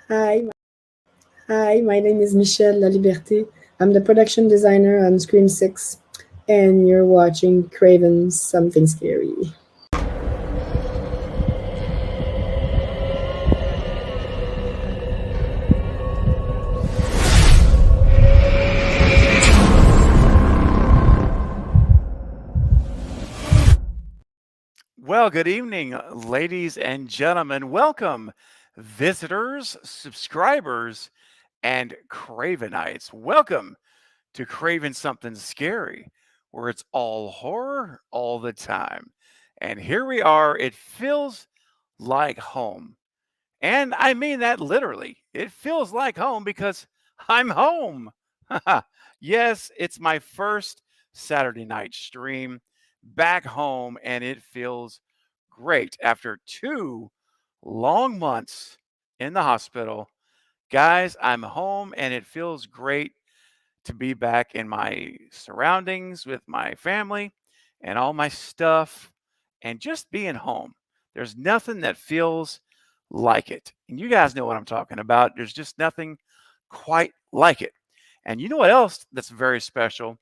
Hi, hi. My name is Michelle La Liberté. I'm the production designer on Scream 6, and you're watching Craven Something Scary. Well, good evening, ladies and gentlemen. Welcome, visitors, subscribers, and Cravenites. Welcome to Craven Something Scary, where it's all horror all the time. And here we are. It feels like home. And I mean that literally. It feels like home because I'm home. Yes, it's my first Saturday night stream back home, and it feels great after 2 long months in the hospital. Guys, I'm home, and it feels great to be back in my surroundings with my family and all my stuff and just being home. There's nothing that feels like it. And you guys know what I'm talking about. There's just nothing quite like it. And you know what else that's very special?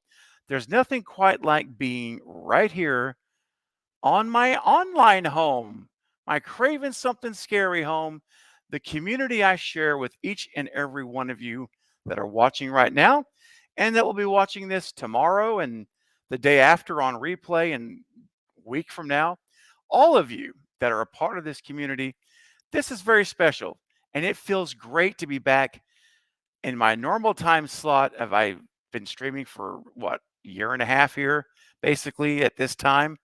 There's nothing quite like being right here on my online home, my Craven Something Scary home, the community I share with each and every one of you that are watching right now and that will be watching this tomorrow and the day after on replay and week from now. All of you that are a part of this community, this is very special. And it feels great to be back in my normal time slot. Have I been streaming for what, year and a half here, basically at this time?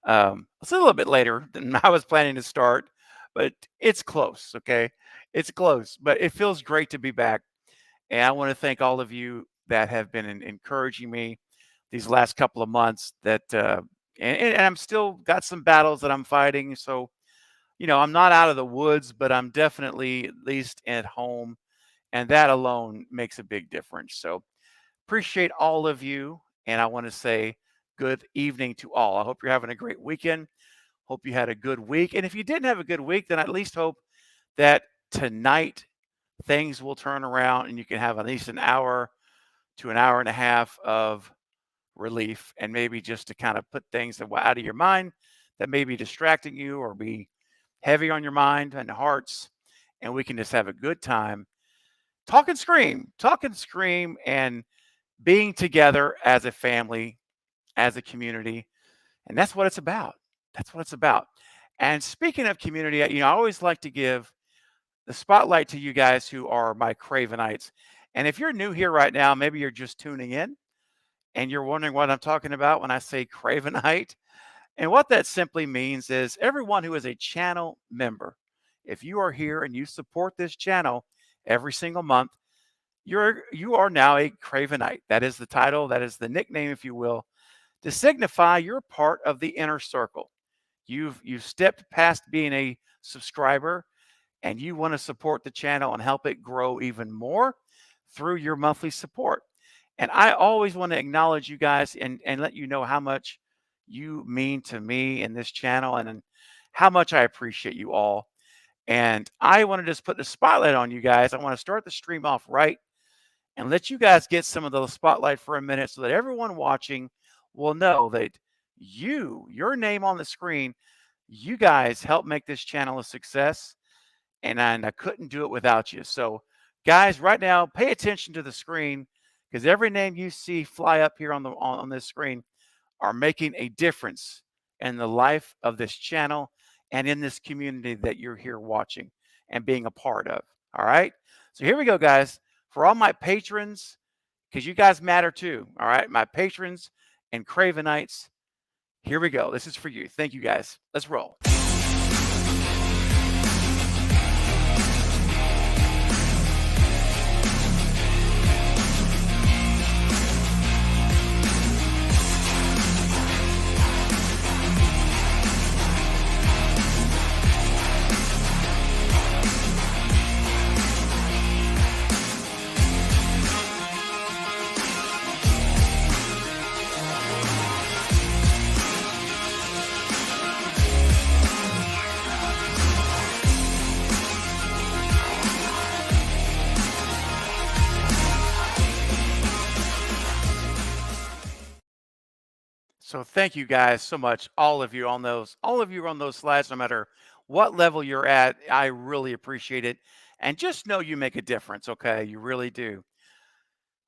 It's a little bit later than I was planning to start, but it's close. Okay. It's close, but it feels great to be back. And I want to thank all of you that have been encouraging me these last couple of months and I'm still got some battles that I'm fighting. So, I'm not out of the woods, but I'm definitely at least at home. And that alone makes a big difference. So appreciate all of you. And I want to say good evening to all. I hope you're having a great weekend. Hope you had a good week. And if you didn't have a good week, then I at least hope that tonight things will turn around and you can have at least an hour to an hour and a half of relief and maybe just to kind of put things out of your mind that may be distracting you or be heavy on your mind and hearts. And we can just have a good time talk and scream, and being together as a family, as a community. And that's what it's about. That's what it's about. And speaking of community, I always like to give the spotlight to you guys who are my Cravenites. And if you're new here right now, maybe you're just tuning in and you're wondering what I'm talking about when I say Cravenite. And what that simply means is everyone who is a channel member, if you are here and you support this channel every single month, you are now a Cravenite. That is the title, that is the nickname, if you will, to signify you're part of the inner circle. You've stepped past being a subscriber and you want to support the channel and help it grow even more through your monthly support. And I always want to acknowledge you guys and let you know how much you mean to me in this channel and how much I appreciate you all. And I want to just put the spotlight on you guys. I want to start the stream off right and let you guys get some of the spotlight for a minute so that everyone watching will know that your name on the screen, you guys help make this channel a success. And I couldn't do it without you. So, guys, right now, pay attention to the screen because every name you see fly up here on this screen are making a difference in the life of this channel and in this community that you're here watching and being a part of. All right. So here we go, guys. For all my patrons, because you guys matter too. All right. My patrons and Cravenites, here we go. This is for you. Thank you, guys. Let's roll. So thank you guys so much, all of you on those slides, no matter what level you're at. I really appreciate it. And just know you make a difference, okay? You really do.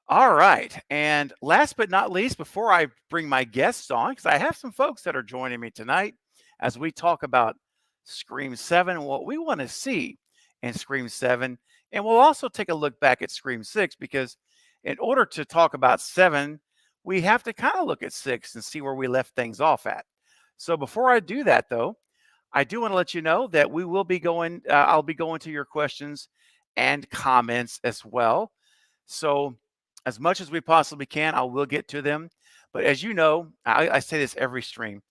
All right. And last but not least, before I bring my guests on, because I have some folks that are joining me tonight as we talk about Scream 7 and what we want to see in Scream 7. And we'll also take a look back at Scream 6 because in order to talk about 7, we have to kind of look at 6 and see where we left things off at. So before I do that, though, I do want to let you know that we will be I'll be going to your questions and comments as well. So as much as we possibly can, I will get to them. But as you know, I say this every stream.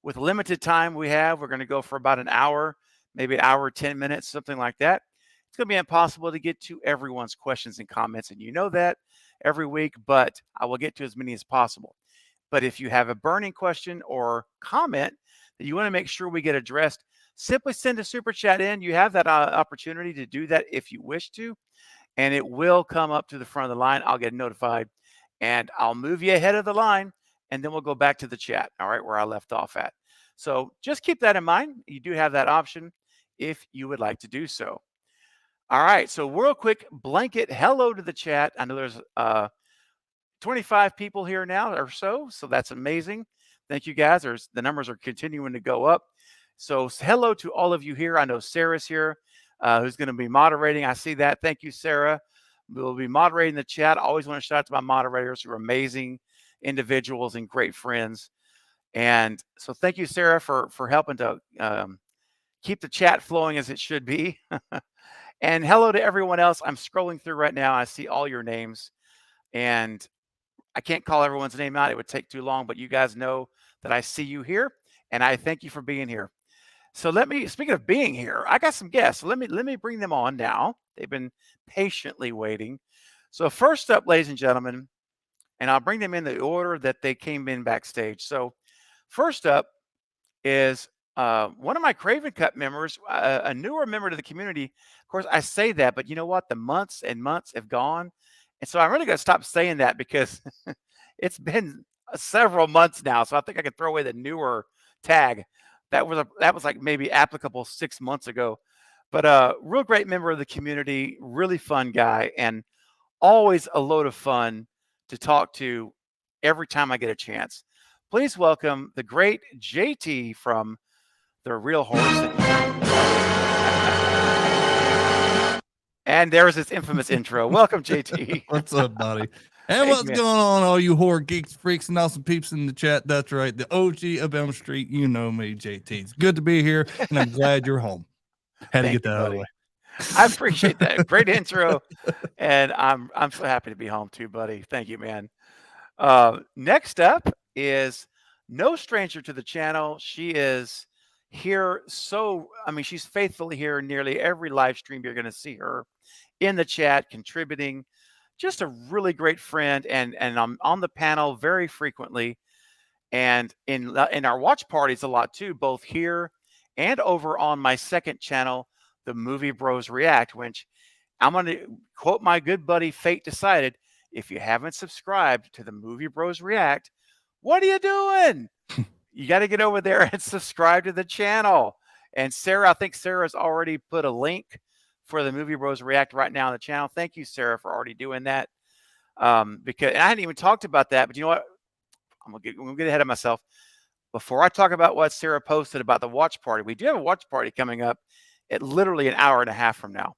With limited time we have, we're going to go for about an hour, maybe an hour, 10 minutes, something like that. It's going to be impossible to get to everyone's questions and comments. And you know that every week, but I will get to as many as possible. But if you have a burning question or comment that you want to make sure we get addressed, simply send a super chat in. You have that opportunity to do that if you wish to, and it will come up to the front of the line. I'll get notified and I'll move you ahead of the line, and then we'll go back to the chat, all right, where I left off at. So just keep that in mind. You do have that option if you would like to do so. All right, so real quick, blanket hello to the chat. I know there's 25 people here now or so that's amazing. Thank you guys. The numbers are continuing to go up. So hello to all of you here. I know Sarah's here, who's going to be moderating. I see that. Thank you, Sarah. We'll be moderating the chat. I always want to shout out to my moderators who are amazing individuals and great friends. And so thank you, Sarah, for helping to keep the chat flowing as it should be. And hello to everyone else. I'm scrolling through right now. I see all your names, and I can't call everyone's name out. It would take too long, but you guys know that I see you here, and I thank you for being here. So speaking of being here, I got some guests. So let me bring them on now. They've been patiently waiting. So first up, ladies and gentlemen, and I'll bring them in the order that they came in backstage. So first up is one of my Craven Cut members, a newer member to the community. Of course, I say that, but you know what? The months and months have gone. And so I'm really going to stop saying that because it's been several months now. So I think I could throw away the newer tag. That was like maybe applicable 6 months ago. But real great member of the community, really fun guy, and always a load of fun to talk to every time I get a chance. Please welcome the great JT from The Real Horse. And there's this infamous intro. Welcome, JT. What's up, buddy? And Hey, what's man. going on, all you horror geeks, freaks, and awesome peeps in the chat? That's right, the OG of Elm Street. You know me, JT. It's good to be here, and I'm glad you're home. Had to Thank get that you, out of the buddy. way. I appreciate that. Great intro. And I'm so happy to be home too, buddy. Thank you, man. Next up is no stranger to the channel. She is here. She's faithfully here nearly every live stream. You're going to see her in the chat contributing. Just a really great friend, and I'm on the panel very frequently, and in our watch parties a lot too, both here and over on my second channel, the Movie Bros React, which I'm going to quote my good buddy Fate Decided. If you haven't subscribed to the Movie Bros React, what are you doing? You got to get over there and subscribe to the channel. And Sarah, I think Sarah's already put a link for the Movie Bros React right now on the channel. Thank you, Sarah, for already doing that. Because I hadn't even talked about that, but you know what? I'm gonna get ahead of myself. Before I talk about what Sarah posted about the watch party, we do have a watch party coming up at literally an hour and a half from now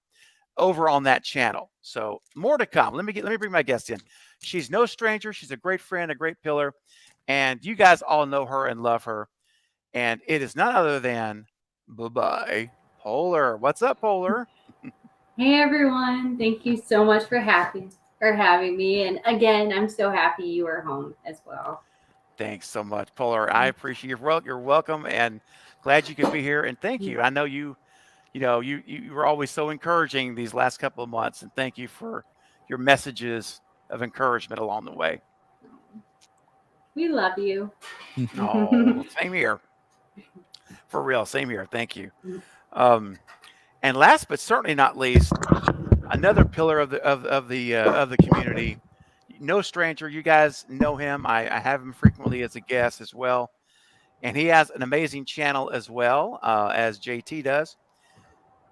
over on that channel. So more to come. Let me bring my guest in. She's no stranger. She's a great friend, a great pillar, and you guys all know her and love her. And it is none other than bye-bye Polar. What's up, Polar? Hey everyone, thank you so much for having me. And again, I'm so happy you are home as well. Thanks so much, Polar. I appreciate you're welcome, and glad you could be here. And thank you. I know you were always so encouraging these last couple of months, and thank you for your messages of encouragement along the way. We love you. Oh, same here. For real, same here. Thank you. And last but certainly not least, another pillar of the community. no stranger. You guys know him. I have him frequently as a guest as well. And he has an amazing channel as well, as JT does,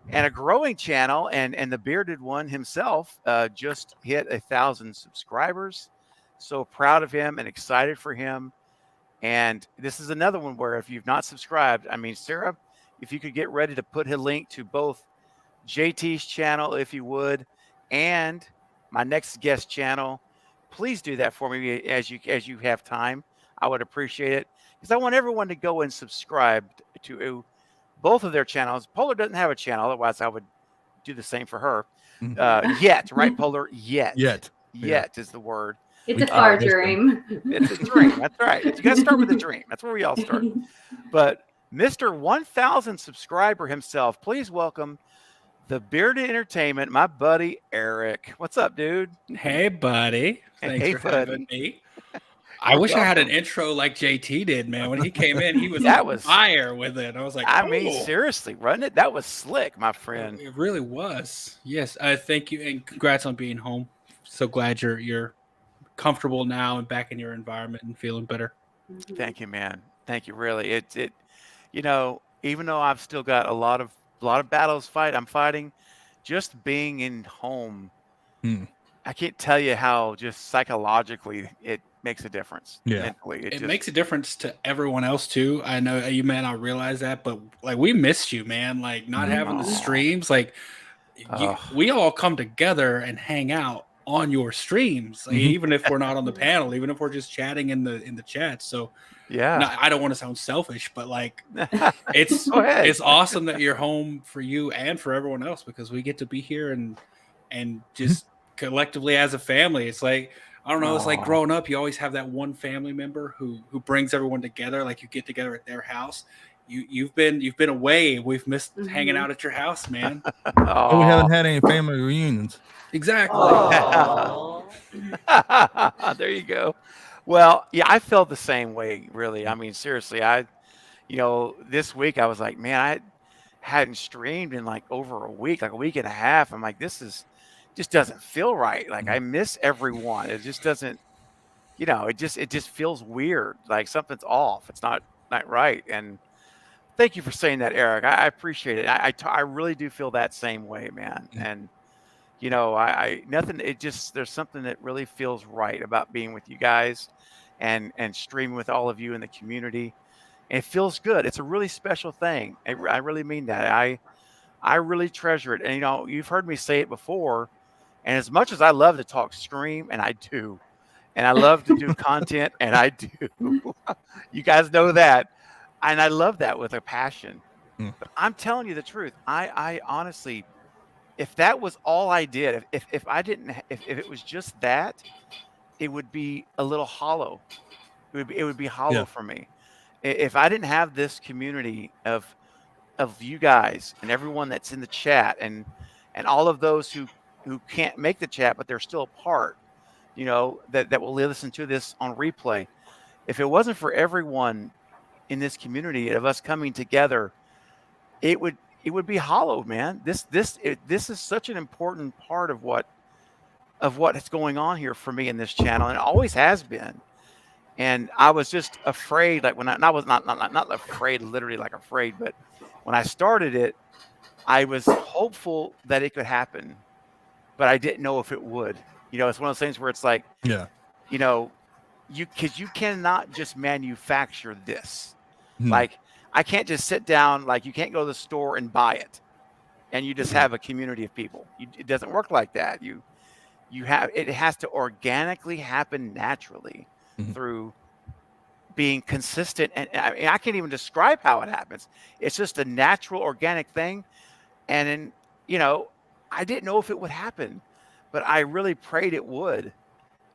and a growing channel. And the bearded one himself just hit 1,000 subscribers. So proud of him and excited for him. And this is another one where if you've not subscribed, I mean, Sarah, if you could get ready to put a link to both JT's channel, if you would, and my next guest channel, please do that for me as you have time. I would appreciate it because I want everyone to go and subscribe to both of their channels. Polar doesn't have a channel, otherwise I would do the same for her. Yet, right, Polar? Yet is the word. It's a far dream. It's a dream. That's right. You got to start with a dream. That's where we all start. But Mr. 1,000 subscriber himself, please welcome the Bearded Entertainment, my buddy Eric. What's up, dude? Hey, buddy. Thanks Hey, for having me. I wish I had an intro like JT did, man. When he came in, he was on fire with it. I was like, I mean, seriously, wasn't it? That was slick, my friend. It really was. Yes, thank you, and congrats on being home. So glad you're comfortable now and back in your environment and feeling better. Thank you, man. Thank you. Really, it. You know, even though I've still got a lot of battles I'm fighting, just being in home, I can't tell you how just psychologically it makes a difference. Yeah, mentally, it makes a difference to everyone else too. I know you may not realize that, but like we missed you, man. Like not having the streams, like we all come together and hang out on your streams, like, even if we're not on the panel, even if we're just chatting in the chat. So yeah, I don't want to sound selfish, but like it's awesome that you're home for you and for everyone else because we get to be here and just collectively as a family. It's like, I don't know, it's like growing up, you always have that one family member who brings everyone together. Like you get together at their house. You've been away. We've missed hanging out at your house, man. We haven't had any family reunions. Exactly. There you go. Well, yeah, I felt the same way, really. I mean, seriously, this week I was like, man, I hadn't streamed in like over a week, like a week and a half. I'm like, just doesn't feel right. Like I miss everyone. It just doesn't, it just feels weird. Like something's off. It's not right. And thank you for saying that, Eric. I appreciate it. I really do feel that same way, man. And there's something that really feels right about being with you guys and streaming with all of you in the community. And it feels good. It's a really special thing. I really mean that. I really treasure it. And, you've heard me say it before. And as much as I love to talk stream, and I do, and I love to do content, and I do, you guys know that. And I love that with a passion. But I'm telling you the truth. I honestly, if that was all I did, if it was just that, it would be a little hollow. It would be hollow for me. If I didn't have this community of you guys and everyone that's in the chat and all of those who can't make the chat, but they're still a part, that will listen to this on replay. If it wasn't for everyone in this community of us coming together, it would be hollow, man. This is such an important part of what is going on here for me in this channel, and it always has been. And I was just afraid, like when I was not afraid, literally like afraid, but when I started it, I was hopeful that it could happen, but I didn't know if it would. It's one of those things where it's like, because you cannot just manufacture this. Like I can't just sit down, like you can't go to the store and buy it and you just have a community of people. It doesn't work like that. It has to organically happen naturally through being consistent. And I can't even describe how it happens. It's just a natural, organic thing. And then, I didn't know if it would happen, but I really prayed it would.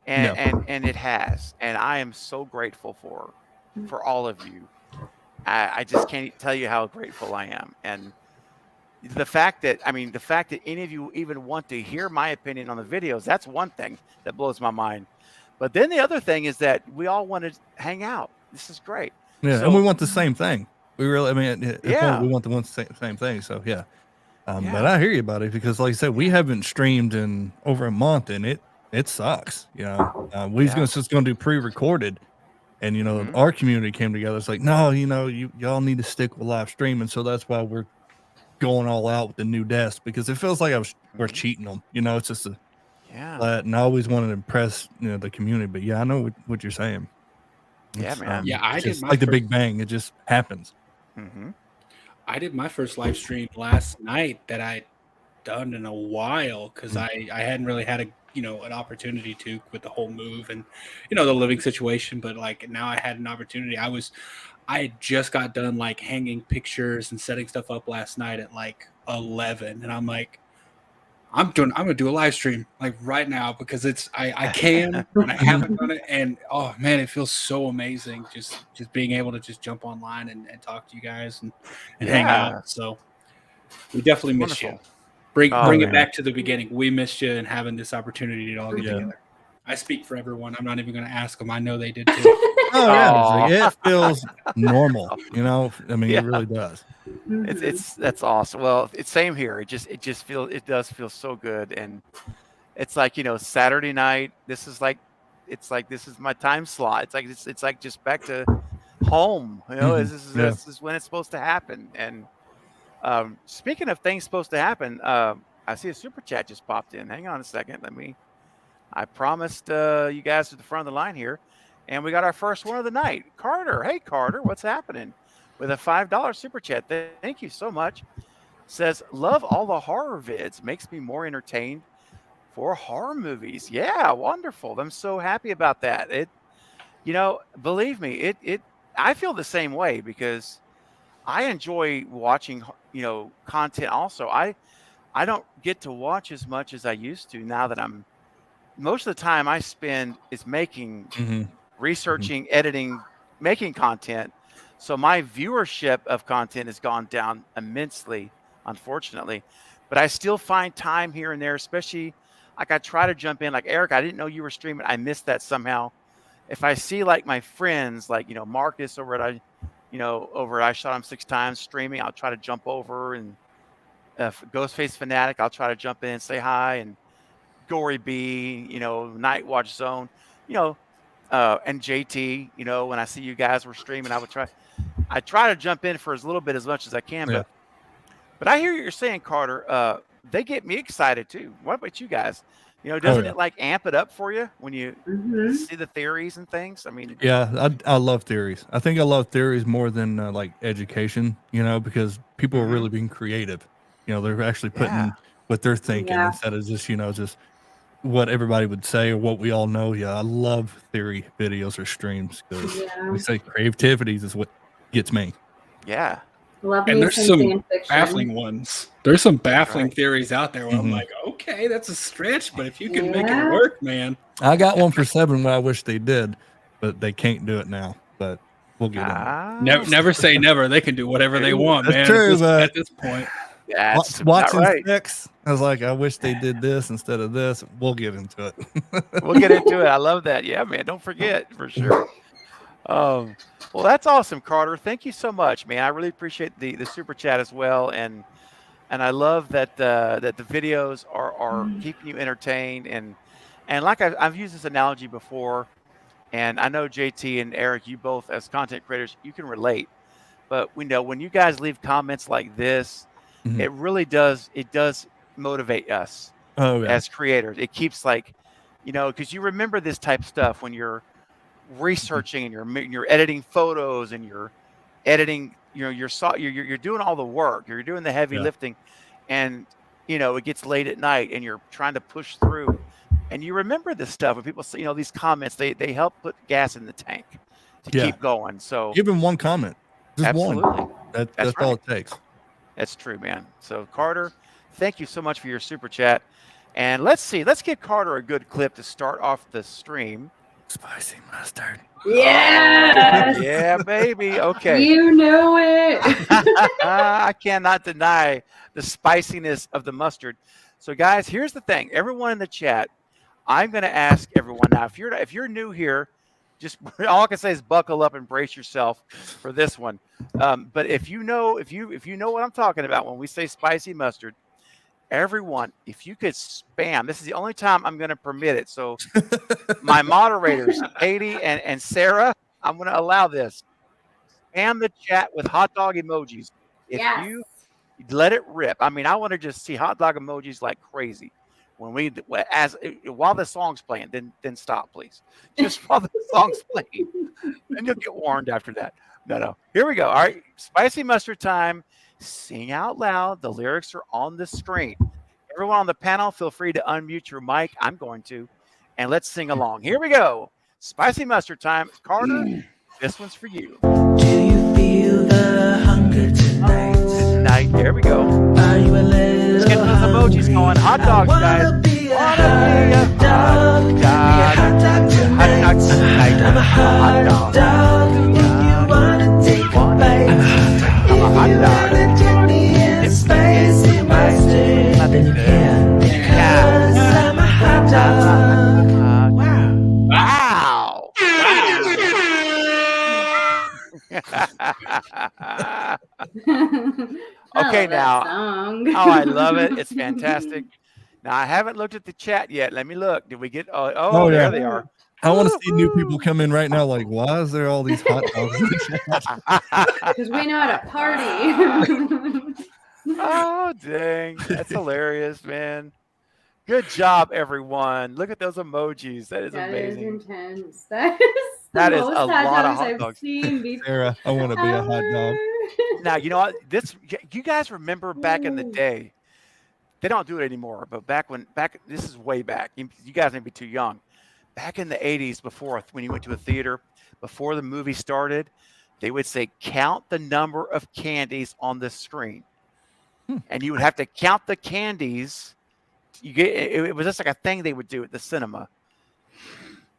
And it has. And I am so grateful for all of you. I just can't tell you how grateful I am. And the fact that any of you even want to hear my opinion on the videos, that's one thing that blows my mind. But then the other thing is that we all want to hang out. This is great. Yeah, and we want the same thing. We really, we want the same thing. So yeah. But I hear you about it because, like I said, we haven't streamed in over a month, and it sucks. You know, we was Yeah. just going to do pre-recorded, and you know, Mhm. our community came together. It's like, no, you know, y'all need to stick with live streaming. So that's why we're going all out with the new desk, because it feels like we're Mhm. cheating them. You know, it's just Yeah. and I always wanted to impress, you know, the community. But yeah, I know what you're saying. Yeah, It's, man. Yeah, I it's did just my like the first. Big Bang. It just happens. Mhm. I did my first live stream last night that I'd done in a while because Mm. I hadn't really had an opportunity to with the whole move and the living situation. But like now I had an opportunity. I had just got done like hanging pictures and setting stuff up last night at like 11, and I'm like, I'm gonna do a live stream like right now because I can and I haven't done it, and oh man, it feels so amazing just being able to just jump online and talk to you guys and hang out. Yeah. So we definitely It's missed you. wonderful. Bring Oh, it man. back to the beginning. We missed you and having this opportunity to all get Yeah. together. I speak for everyone. I'm not even going to ask them. I know they did too. Oh yeah, it's Aw. like, it feels normal. You know, I mean, Yeah. it really does. It's that's awesome. Well, it's same here. It does feel so good, and it's like Saturday night. This is my time slot. It's like just back to home. Mhm. Yeah. This is when it's supposed to happen. And speaking of things supposed to happen, I see a super chat just popped in. Hang on a second. I promised you guys at the front of the line here, and we got our first one of the night. Carter, hey Carter, what's happening? With a $5 super chat. Thank you so much. Says, love all the horror vids. Makes me more entertained for horror movies. Yeah, wonderful. I'm so happy about that. Believe me, I feel the same way because I enjoy watching, content also. I don't get to watch as much as I used to now that most of the time I spend is Mhm. researching, editing, making content. So my viewership of content has gone down immensely, unfortunately. But I still find time here and there, especially like I try to jump in. Like Eric, I didn't know you were streaming. I missed that somehow. If I see like my friends, like Marcus over at I Shot Him Six Times streaming, I'll try to jump over, and Ghostface Fanatic, I'll try to jump in and say hi, and Gory B, Night Watch Zone, you know, and JT, when I see you guys were streaming, I try to jump in for as little bit as much as I can, Yeah. but I hear what you're saying, Carter. They get me excited too. What about you guys? Oh Doesn't yeah. it like amp it up for you when you Mhm. see the theories and things? I mean, Yeah, I love theories. I think I love theories more than like education, you know, because people are Mhm. really being creative. You know, they're actually yeah, putting what they're thinking Yeah. instead of just, just what everybody would say or what we all know. Yeah, I love theory videos or streams because Yeah. we say creativity is what gets me. yeah, Love And me there's some some fan fiction. baffling ones. There's some baffling right. theories out there where I'm Mhm. like, okay, that's a stretch, but if you can make it Yeah. work, man. I got one for 7 what I wish they did, but they can't do it now. But we'll get in there. ah, Never say never. They can do whatever they want, That's man. true, but At this point. that's about Watching right. 6, I was like, I wish they did this instead of this. We'll get into it. We'll get into it. I love that. Yeah, man. Don't forget for sure. Well, that's awesome, Carter. Thank you so much, man. I really appreciate the super chat as well, and I love that that the videos are keeping you entertained, and like I've used this analogy before, and I know JT and Eric, you both as content creators, you can relate. But we know when you guys leave comments like this, Mhm. it does motivate us Oh yeah. as creators. It keeps like, because you remember this type of stuff when you're researching and you're editing photos and you're editing, you're doing all the work, you're doing the heavy Yeah. lifting, and it gets late at night and you're trying to push through, and you remember this stuff. When people say, these comments, they help put gas in the tank to Yeah. keep going. So Even one comment. Just absolutely, one. That's all right. it takes. That's true, man. So Carter, thank you so much for your super chat. And let's give Carter a good clip to start off the stream. Spicy mustard. Yes. Yeah, baby. Okay. You know it. I cannot deny the spiciness of the mustard. So, guys, here's the thing. Everyone in the chat, I'm going to ask everyone now. If you're new here, just all I can say is buckle up and brace yourself for this one. But if you know what I'm talking about when we say spicy mustard, everyone, if you could spam, this is the only time I'm going to permit it. So my moderators, Katie and Sarah, I'm going to allow this. Spam the chat with hot dog emojis. If Yes. you let it rip. I mean, I want to just see hot dog emojis like crazy. When while the song's playing, then stop, please. Just while the song's playing, and you'll get warned after that. No. Here we go. All right, spicy mustard time. Sing out loud. The lyrics are on the screen. Everyone on the panel, feel free to unmute your mic. I'm going to, and let's sing along. Here we go. Spicy mustard time. Carter, this one's for you. Do you feel the hunger tonight? Tonight. There we go. Are you a little Let's get those emojis going. Hot dogs, guys. Wanna be a Wanna hot dog. Be a hot dog tonight. Hot dog tonight. I'm a hot dog. If you wanna take a bite, if you wanna dip me in spicy mustard, then you can, because I'm a hot dog. Wow. Okay, now. Song. Oh, I love it. It's fantastic. Now, I haven't looked at the chat yet. Let me look. Did we get? Oh, yeah. there they are. I want to see new people come in right now. Like, why is there all these hot dogs in the chat? Because we know how to party. Oh, dang. That's hilarious, man. Good job, everyone. Look at those emojis. That is That amazing. is intense. That is the That is most a lot of hot I've dogs. seen before. Sarah, I want to be a hot dog. Now, you know what? You guys remember back in the day, they don't do it anymore, but this is way back. You guys may be too young. Back in the 80s, when you went to a theater, before the movie started, they would say, count the number of candies on the screen. And you would have to count the candies. It was just like a thing they would do at the cinema.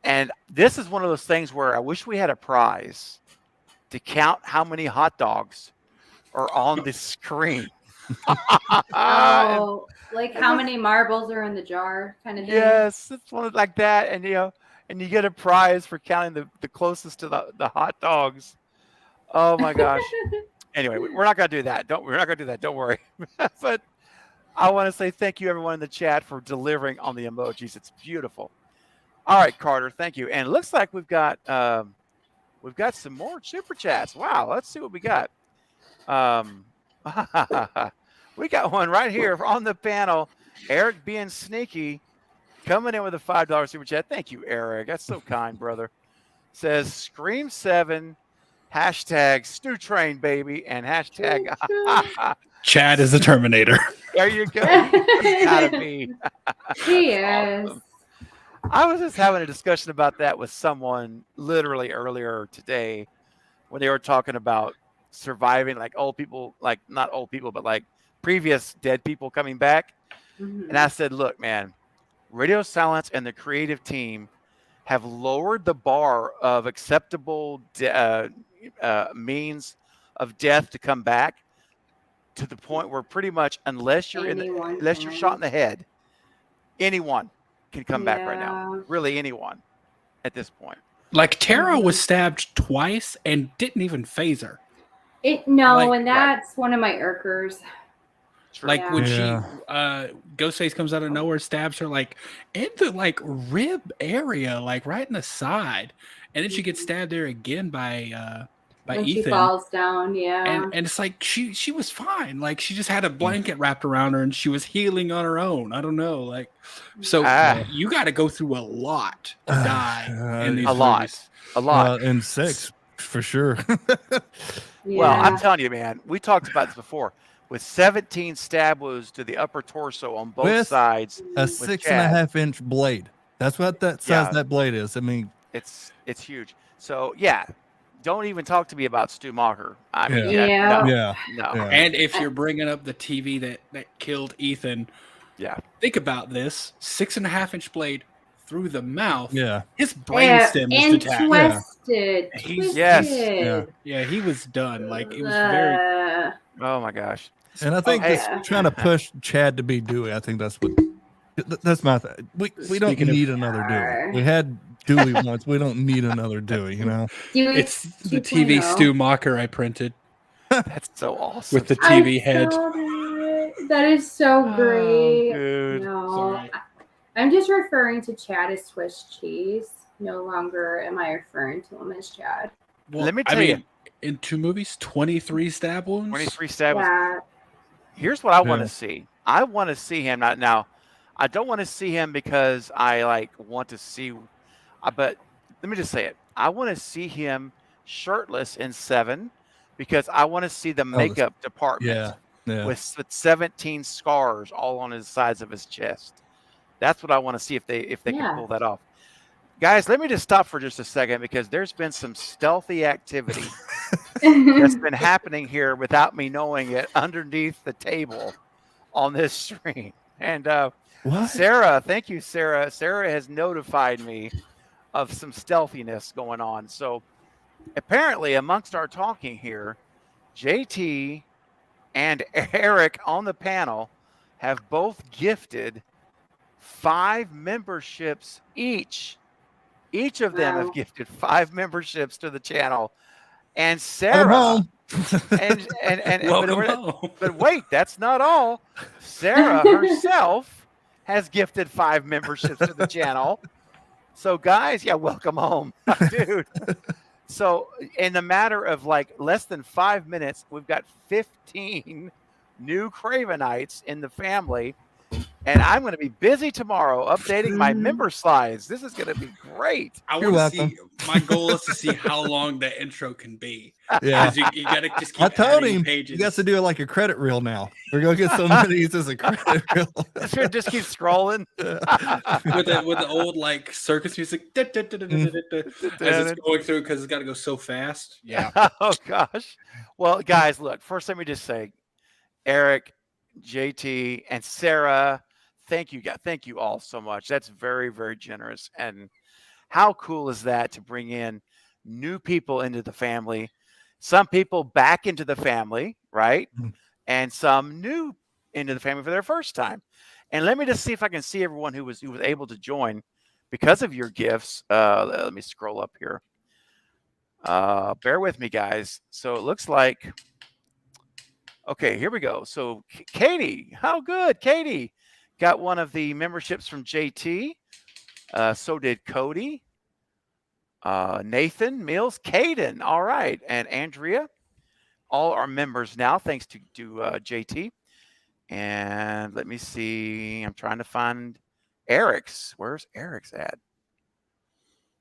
And this is one of those things where I wish we had a prize to count how many hot dogs are on the screen. Oh, like how many marbles are in the jar, kind of thing. Yes, it's one like that, and and you get a prize for counting the closest to the hot dogs. Oh my gosh! Anyway, we're not gonna do that. We're not gonna do that. Don't worry. But I want to say thank you, everyone in the chat, for delivering on the emojis. It's beautiful. All right, Carter, thank you. And it looks like we've got some more super chats. Wow, let's see what we got. We got one right here on the panel. Eric being sneaky, coming in with a $5 super chat. Thank you, Eric. That's so kind, brother. Says Scream 7, hashtag Stew Train, baby, and hashtag Chad is the Terminator. there you go. It's gotta be. He is. I was just having a discussion about that with someone literally earlier today when they were talking about surviving, like old people, like not old people, but like previous dead people coming back. And I said, look, man, Radio Silence and the creative team have lowered the bar of acceptable means of death to come back to the point where pretty much unless you're shot in the head, anyone can come back right now. Really anyone at this point. Like Tara was stabbed twice and didn't even phase her. And that's one of my irkers. True. Like when she Ghostface comes out of nowhere, stabs her like in the like rib area, like right in the side, and then she gets stabbed there again by when Ethan. She falls down, and it's like she was fine, like she just had a blanket wrapped around her and she was healing on her own. I don't know, like so you got to go through a lot to die in these movies. a lot, and 6 for sure. Well, I'm telling you, man, we talked about this before. With 17 stab wounds to the upper torso on both sides, a 6.5-inch blade. That's what that size that blade is. I mean, it's huge. So don't even talk to me about Stu Macher. I mean, no. And if you're bringing up the TV that killed Ethan, think about this: 6.5-inch blade through the mouth. Yeah, his brainstem is detached. Twisted. He was done. Like it was very. Oh my gosh. And I think trying to push Chad to be Dewey. I think that's my thing. We don't need another Dewey. We had Dewey once. We don't need another Dewey. You know. It's the TV Stu Macher I printed. That's so awesome. With the TV head. That is so great. dude. No, Sorry. I'm just referring to Chad as Swiss cheese. No longer am I referring to him as Chad. Well, Let me tell you. in 2 movies, 23 stab wounds. 23 stab wounds. Yeah. Here's what I want Yeah. to see. I want to see him now. I don't want to see him because I want to see, but let me just say it. I want to see him shirtless in 7 because I want to see the makeup department with 17 scars all on his sides of his chest. That's what I want to see if they can pull that off. Guys, let me just stop for just a second because there's been some stealthy activity that's been happening here without me knowing it underneath the table on this stream. And Sarah, thank you, Sarah. Sarah has notified me of some stealthiness going on. So apparently amongst our talking here, JT and Eric on the panel have both gifted 5 memberships each. Each of them have gifted 5 memberships to the channel. And Sarah, Welcome home. but wait, that's not all. Sarah herself has gifted 5 memberships to the channel. So guys, welcome home, dude. So in the matter of less than 5 minutes, we've got 15 new Cravenites in the family. And I'm going to be busy tomorrow updating my member slides. This is going to be great. I want to see. My goal is to see how long that intro can be. Yeah, you got to just keep. I told him pages. you got to do it like a credit reel now. We're gonna get so many of these as a credit reel. Just keep scrolling with the old circus music as it's going through because it's got to go so fast. Yeah. Oh gosh. Well, guys, look. First, let me just say, Eric, JT, and Sarah, thank you all so much. That's very, very generous. And how cool is that to bring in new people into the family, some people back into the family, right? Mm-hmm. And some new into the family for their first time. And let me just see if I can see everyone who was able to join because of your gifts. Let me scroll up here. Bear with me, guys. So it looks like, okay, here we go. So Katie, how good. Katie got one of the memberships from JT. So did Cody, Nathan, Mills, Caden. All right. And Andrea. All are members now, thanks to JT. And let me see. I'm trying to find Eric's. Where's Eric's at?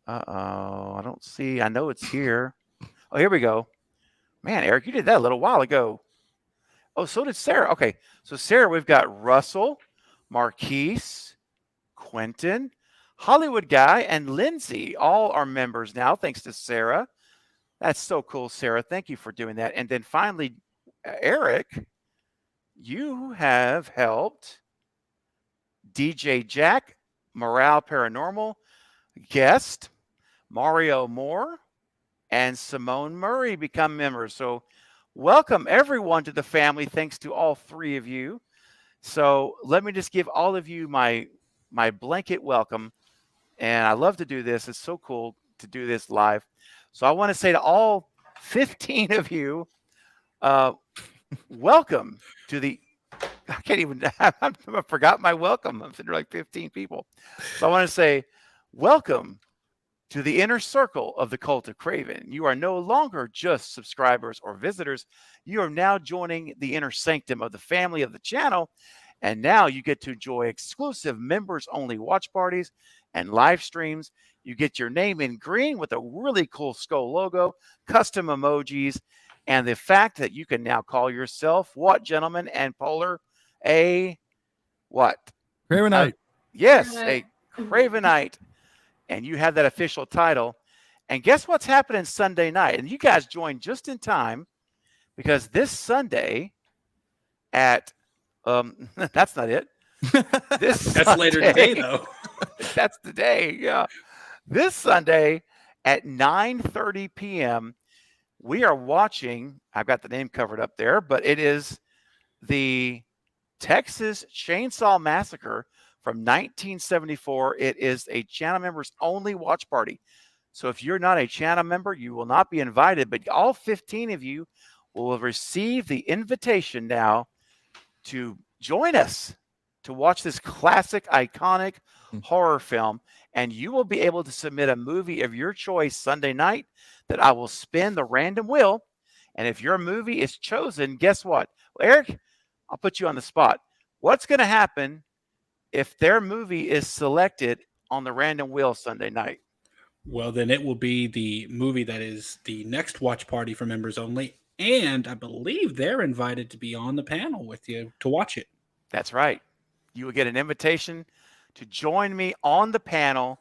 I don't see. I know it's here. Oh, here we go. Man, Eric, you did that a little while ago. Oh, so did Sarah. Okay. So Sarah, we've got Russell, Marquise, Quentin, Hollywood Guy, and Lindsay. All are members now, thanks to Sarah. That's so cool, Sarah. Thank you for doing that. And then finally, Eric, you have helped DJ Jack, Morale Paranormal, Guest, Mario Moore, and Simone Murray become members. So welcome everyone to the family. Thanks to all 3 of you. So let me just give all of you my blanket welcome. And I love to do this. It's so cool to do this live. So I want to say to all 15 of you, welcome to the, I can't even, I forgot my welcome. I'm sitting like 15 people. So I want to say, welcome to the inner circle of the Cult of Craven. You are no longer just subscribers or visitors. You are now joining the inner sanctum of the family of the channel. And now you get to enjoy exclusive members-only watch parties and live streams. You get your name in green with a really cool skull logo, custom emojis, and the fact that you can now call yourself what, gentlemen? And Polar, a what? Cravenite. Yes, a Cravenite. And you have that official title. And guess what's happening Sunday night? And you guys joined just in time because this Sunday at that's not it. That's Sunday, later today, though. That's the day, yeah. This Sunday at 9:30 p.m., we are watching, I've got the name covered up there, but it is the Texas Chainsaw Massacre from 1974. It is a channel members only watch party. So if you're not a channel member, you will not be invited, but all 15 of you will receive the invitation now to join us to watch this classic, iconic horror film, and you will be able to submit a movie of your choice Sunday night that I will spin the random wheel. And if your movie is chosen, guess what? Well, Eric, I'll put you on the spot. What's going to happen if their movie is selected on the random wheel Sunday night? Well, then it will be the movie that is the next watch party for members only. And I believe they're invited to be on the panel with you to watch it. That's right. You will get an invitation to join me on the panel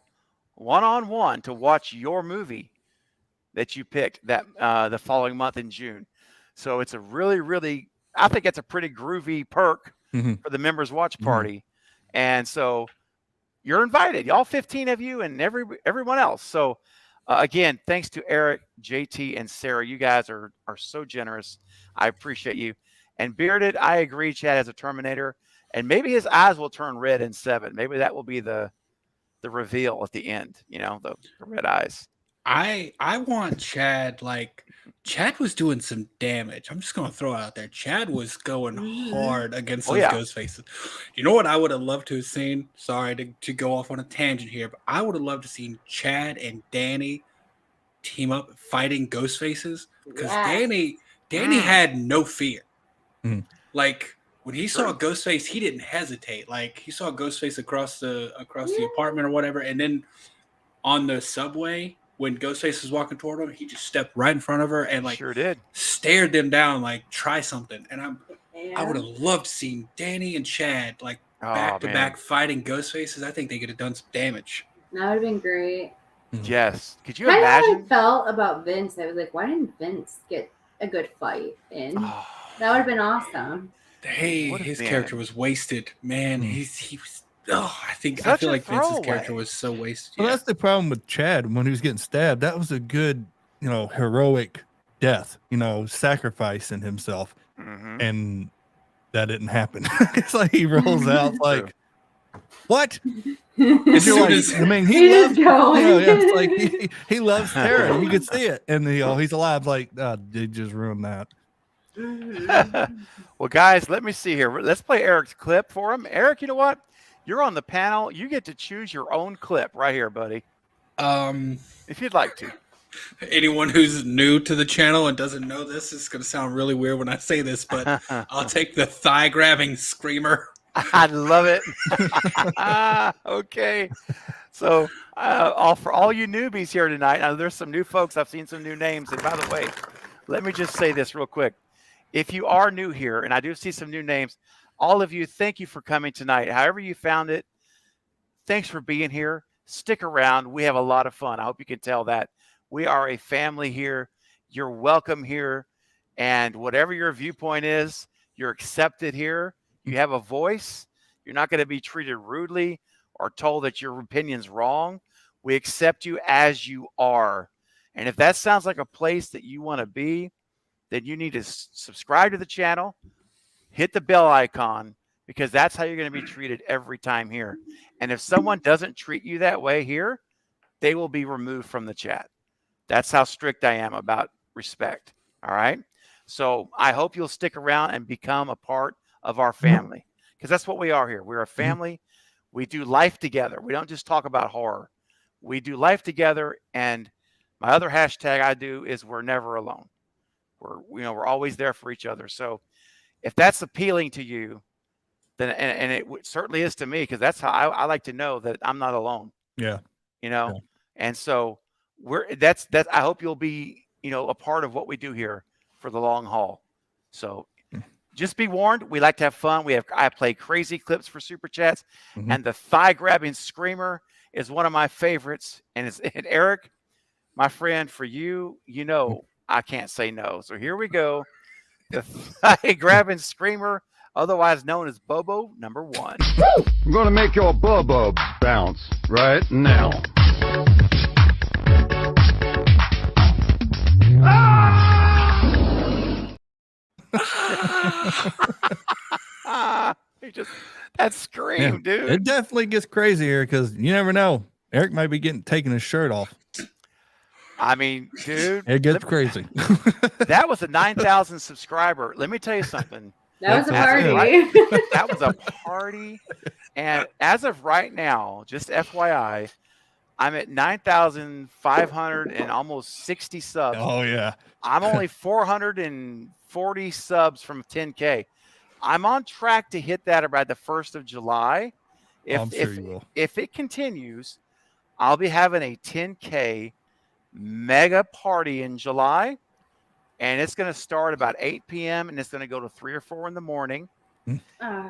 one-on-one to watch your movie that you picked that the following month in June. So it's a really, really, I think it's a pretty groovy perk for the members watch party. And so you're invited, all 15 of you and everyone else. So again, thanks to Eric, JT, and Sarah. You guys are so generous. I appreciate you. And Bearded, I agree, Chad has a Terminator. And maybe his eyes will turn red in 7. Maybe that will be the reveal at the end, the red eyes. I want Chad, Chad was doing some damage. I'm just going to throw it out there. Chad was going hard against those ghost faces. You know what I would have loved to have seen? Sorry to go off on a tangent here, but I would have loved to see Chad and Danny team up fighting ghost faces, because Danny had no fear. When he saw Ghostface, he didn't hesitate. He saw Ghostface across the apartment or whatever, and then on the subway, when Ghostface was walking toward him, he just stepped right in front of her and sure did. Stared them down, try something. And I would have loved to see Danny and Chad back to back fighting Ghostfaces. I think they could have done some damage. That would have been great. Yes. Could you imagine? How I felt about Vince. I was like, why didn't Vince get a good fight in? That would have been awesome. Hey, his character was wasted, man. He was. I feel like Vince's character was so wasted. Well, that's the problem with Chad when he was getting stabbed. That was a good, heroic death. Sacrificing himself, and that didn't happen. It's like he rolls out what? He loves. It's like he loves Tara. You could see it, and he's alive. They just ruined that. Well, guys, let me see here. Let's play Eric's clip for him. Eric, you know what? You're on the panel. You get to choose your own clip right here, buddy. If you'd like to. Anyone who's new to the channel and doesn't know this is going to sound really weird when I say this, but I'll take the thigh-grabbing screamer. I love it. Okay. So for all you newbies here tonight, now there's some new folks. I've seen some new names. And by the way, let me just say this real quick. If you are new here, and I do see some new names, all of you, thank you for coming tonight. However you found it, thanks for being here. Stick around. We have a lot of fun. I hope you can tell that. We are a family here. You're welcome here. And whatever your viewpoint is, you're accepted here. You have a voice. You're not going to be treated rudely or told that your opinion's wrong. We accept you as you are. And if that sounds like a place that you want to be, then you need to subscribe to the channel, hit the bell icon, because that's how you're going to be treated every time here. And if someone doesn't treat you that way here, they will be removed from the chat. That's how strict I am about respect. All right. So I hope you'll stick around and become a part of our family, because that's what we are here. We're a family. We do life together. We don't just talk about horror. We do life together. And my other hashtag I do is we're never alone. We're always there for each other. So if that's appealing to you, then and it certainly is to me, because that's how I like to know that I'm not alone. Yeah. And so that's I hope you'll be a part of what we do here for the long haul. So just be warned, we like to have fun. I play crazy clips for super chats, and the thigh grabbing screamer is one of my favorites. And Eric, my friend, for you, I can't say no. So here we go. The thigh grabbing screamer, otherwise known as Bobo number 1. I'm going to make your Bobo bounce right now. That scream, dude. It definitely gets crazy here, because you never know. Eric might be taking his shirt off. I mean, dude, it gets crazy. That was a 9,000 subscriber. Let me tell you something. That was a That's party. right. That was a party. And as of right now, just FYI, I'm at 9,500 and almost 60 subs. Oh yeah. I'm only 440 subs from 10K. I'm on track to hit that by the 1st of July. I'm sure you will. If it continues, I'll be having a 10K mega party in July. And it's going to start about 8 p.m. and it's going to go to 3 or 4 in the morning. It'll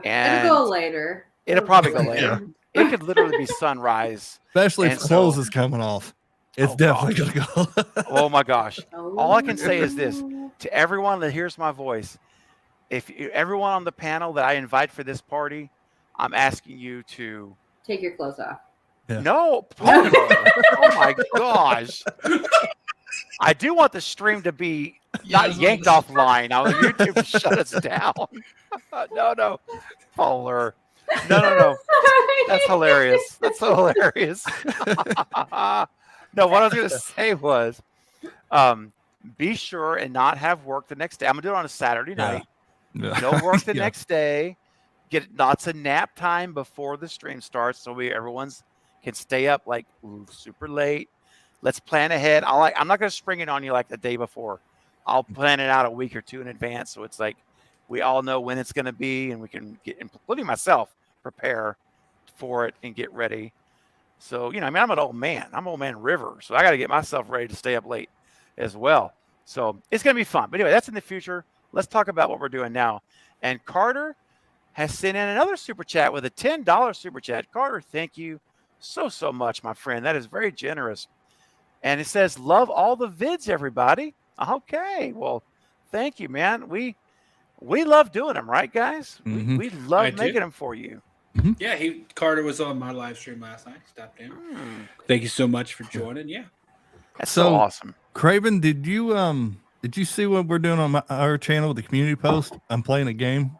And go later. It'll probably go later. It could literally be sunrise. Especially if And clothes so- is coming off. It's Oh, definitely gonna go. Oh my gosh. All I can say is this Oh. to everyone that hears my voice. Everyone on the panel that I invite for this party, I'm asking you to Take your clothes off. Yeah. No, Palmer. Oh my gosh. I do want the stream to be not yanked offline. Now YouTube shut us down. No. Polar. No. That's hilarious. That's so hilarious. No, what I was going to say was be sure and not have work the next day. I'm going to do it on a Saturday night. Yeah. No work the Yeah. next day. Get lots of nap time before the stream starts so everyone's can stay up like super late. Let's plan ahead. I'm not going to spring it on you like the day before. I'll plan it out a week or two in advance so it's like we all know when it's going to be and we can get, including myself, prepare for it and get ready. So, I'm an old man. I'm old man River. So I got to get myself ready to stay up late as well. So it's going to be fun. But anyway, that's in the future. Let's talk about what we're doing now. And Carter has sent in another super chat with a $10 super chat. Carter, thank you so much, my friend. That is very generous. And it says, love all the vids, everybody. Okay. Well, thank you, man. We love doing them, right, guys? Mhm. We love I do. making them for you. Yeah, Carter was on my live stream last night. He stopped in. Thank you so much for joining. Yeah. That's so So- awesome. Craven, did you see what we're doing on our channel with the community post? I'm playing a game.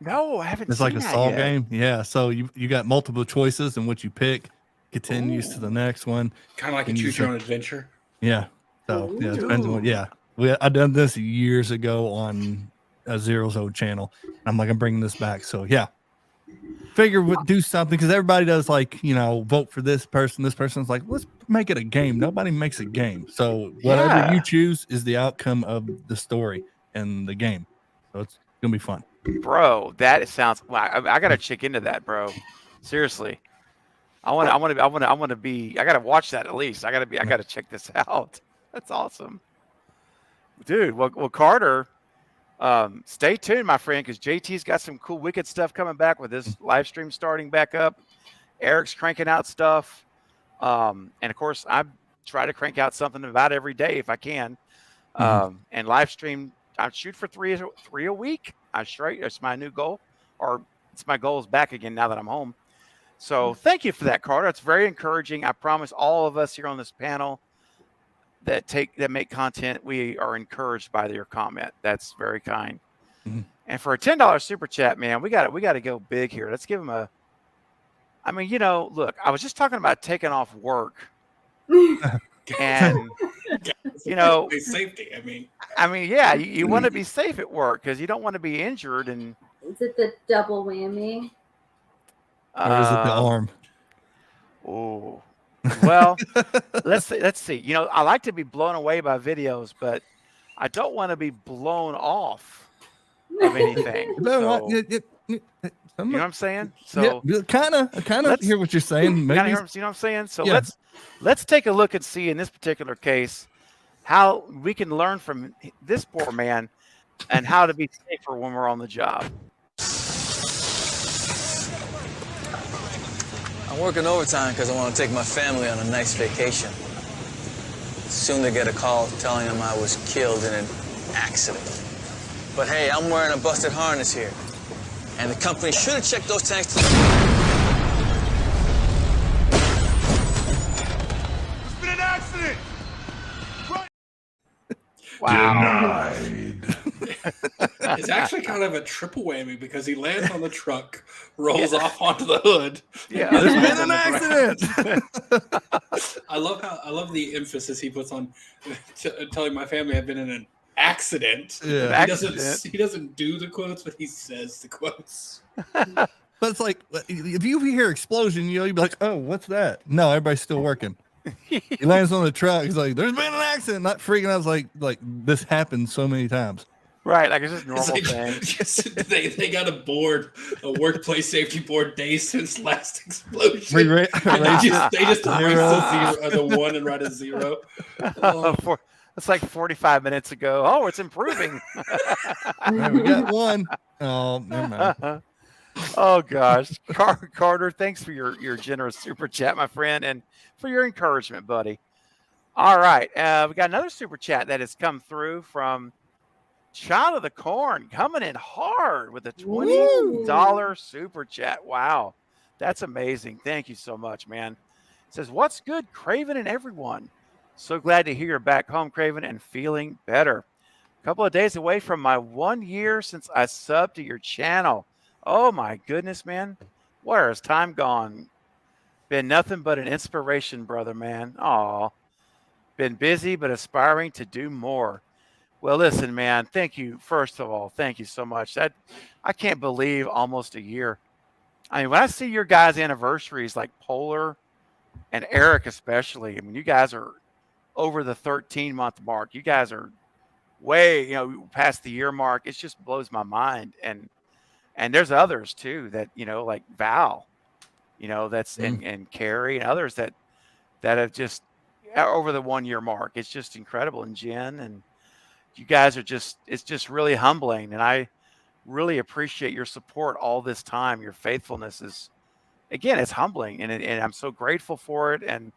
No, I haven't It's seen like a that Saw yet. game. Yeah. So you got multiple choices, and what you pick continues to the next one. Kind of like a And you choose your say- own adventure. Yeah. So yeah, it depends on what. Yeah. I done this years ago on a Zero Zone channel. I'm bringing this back. So yeah. Figure do something because everybody does vote for this person. This person's like, let's make it a game. Nobody makes a game. So whatever Yeah. you choose is the outcome of the story and the game. So it's gonna be fun. Bro, that sounds. Wow, I gotta check into that, bro. Seriously, I want to be. I gotta watch that at least. I gotta check this out. That's awesome, dude. Well, Carter, stay tuned, my friend, because JT's got some cool, wicked stuff coming back with this live stream starting back up. Eric's cranking out stuff, and of course, I try to crank out something about every day if I can. And live stream. I shoot for three a week. It's my new goal, or it's my goal is back again now that I'm home. So thank you for that, Carter. It's very encouraging. I promise all of us here on this panel that make content, we are encouraged by your comment. That's very kind. Mhm. And for a $10 super chat, man, we got to go big here. Let's give him a. I mean, look, I was just talking about taking off work, and It's safety. I mean, yeah, you want to be safe at work because you don't want to be injured and. Is it the double whammy? Or is it the arm? Oh, well, let's see. I like to be blown away by videos, but I don't want to be blown off of anything. So, you know what I'm saying? So kind of let's- hear what you're saying. you Maybe know what I'm saying? So Yeah. let's take a look and see in this particular case how we can learn from this poor man and how to be safer when we're on the job. I'm working overtime because I want to take my family on a nice vacation. Soon they get a call telling them I was killed in an accident. But hey, I'm wearing a busted harness here. And the company should have checked those tanks. It's been an accident! Wow. It's actually kind of a triple whammy because he lands on the truck, rolls off onto the hood. Yeah. there's lands been on an the ground. accident. I love the emphasis he puts on telling my family I've been in an accident. Yeah. He doesn't do the quotes, but he says the quotes. But it's like, if you hear explosion, you'd be like, oh, what's that? No, everybody's still working. He lands on the truck. He's like, there's been an accident. Not freaking out. Like this happened so many times. Right, like it's just normal thing. They got a workplace safety board days since last explosion. They just erase the 1 and write a 0. It's like 45 minutes ago. Oh, it's improving. Yeah, we got one. Oh, never mind. Oh gosh, Carter, thanks for your generous super chat, my friend, and for your encouragement, buddy. All right, we got another super chat that has come through from Child of the Corn, coming in hard with a $20 super chat. Wow, that's amazing. Thank you so much, man. It says, "What's good, Craven and everyone? So glad to hear you're back home, Craven, and feeling better. A couple of days away from my 1 year since I subbed to your channel. Oh my goodness, man. Where has time gone? Been nothing but an inspiration, brother, man. Aw. Been busy, but aspiring to do more." Well, listen, man, thank you. First of all, thank you so much. I can't believe almost a year. I mean, when I see your guys' anniversaries like Polar and Eric especially, I mean, you guys are over the 13-month mark. You guys are way, past the year mark. It just blows my mind. And there's others too that, like Val, that's and Carrie and others that have just over the 1 year mark. It's just incredible. And Jen, and you guys are it's just really humbling. And I really appreciate your support all this time. Your faithfulness is, again, it's humbling, and I'm so grateful for it. And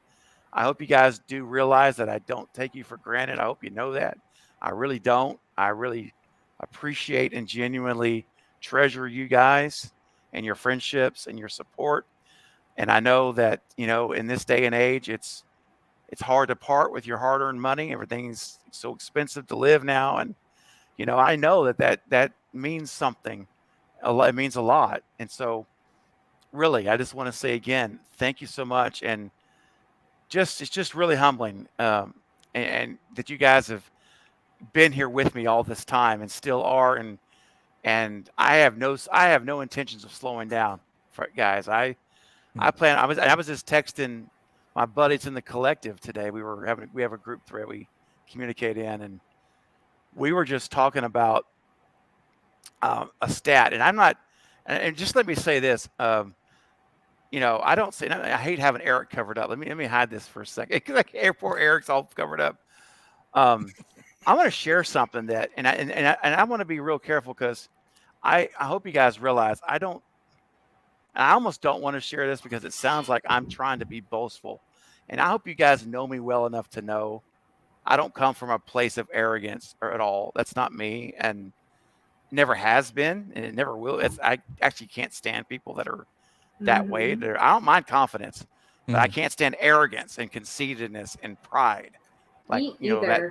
I hope you guys do realize that I don't take you for granted. I hope you know that. I really don't. I really appreciate and genuinely treasure you guys and your friendships and your support. And I know that, in this day and age, it's hard to part with your hard-earned money. Everything's so expensive to live now. And, I know that means something. It means a lot. And so really, I just want to say again, thank you so much. And it's just really humbling. And that you guys have been here with me all this time and still are. And I have no intentions of slowing down, guys. I was just texting my buddies in the collective today. We have a group thread we communicate in, and we were just talking about a stat. And I'm not, and just let me say this, I don't say, I hate having Eric covered up. Let me hide this for a second, because poor Eric's all covered up. I want to share something that, and I want to be real careful, because I hope you guys realize I almost don't want to share this because it sounds like I'm trying to be boastful. And I hope you guys know me well enough to know I don't come from a place of arrogance or at all. That's not me, and never has been, and it never will. I actually can't stand people that are that way. I don't mind confidence, but I can't stand arrogance and conceitedness and pride. Like, me either. That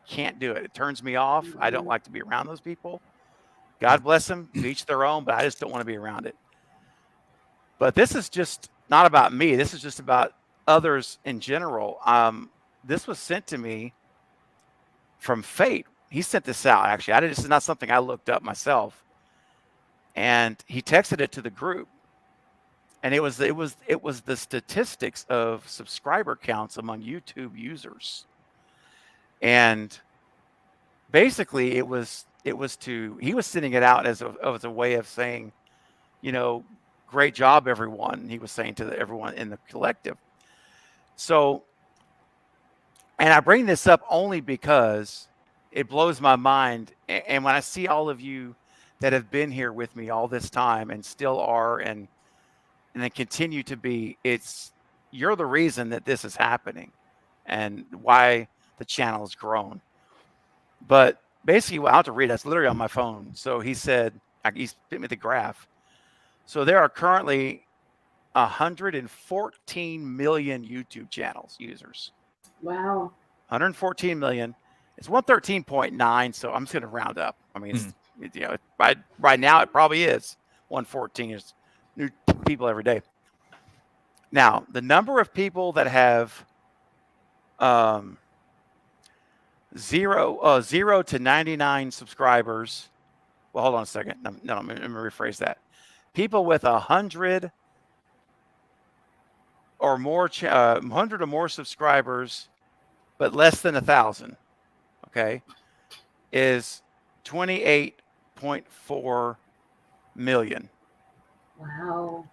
can't do it. It turns me off. I don't like to be around those people. God bless them, to each their own, but I just don't want to be around it. But this is just not about me. This is just about others in general. This was sent to me from Fate. He sent this out, actually. This is not something I looked up myself. And he texted it to the group. And it was the statistics of subscriber counts among YouTube users. And basically he was sending it out as a way of saying, great job, everyone. He was saying to everyone in the collective. So, and I bring this up only because it blows my mind. And when I see all of you that have been here with me all this time and still are, and then continue to be, you're the reason that this is happening and why the channel has grown. But basically, I have to read it. It's literally on my phone. So he said, he sent me the graph. So there are currently 114 million YouTube channels users. Wow. 114 million. It's 113.9. So I'm just going to round up. I mean, right now it probably is 114. There's new people every day. Now, the number of people that have 0 to 99 subscribers. Well, hold on a second. No, let me rephrase that. People with 100 or more, 100 or more subscribers, but less than 1,000. Okay, is 28.4 million. Wow.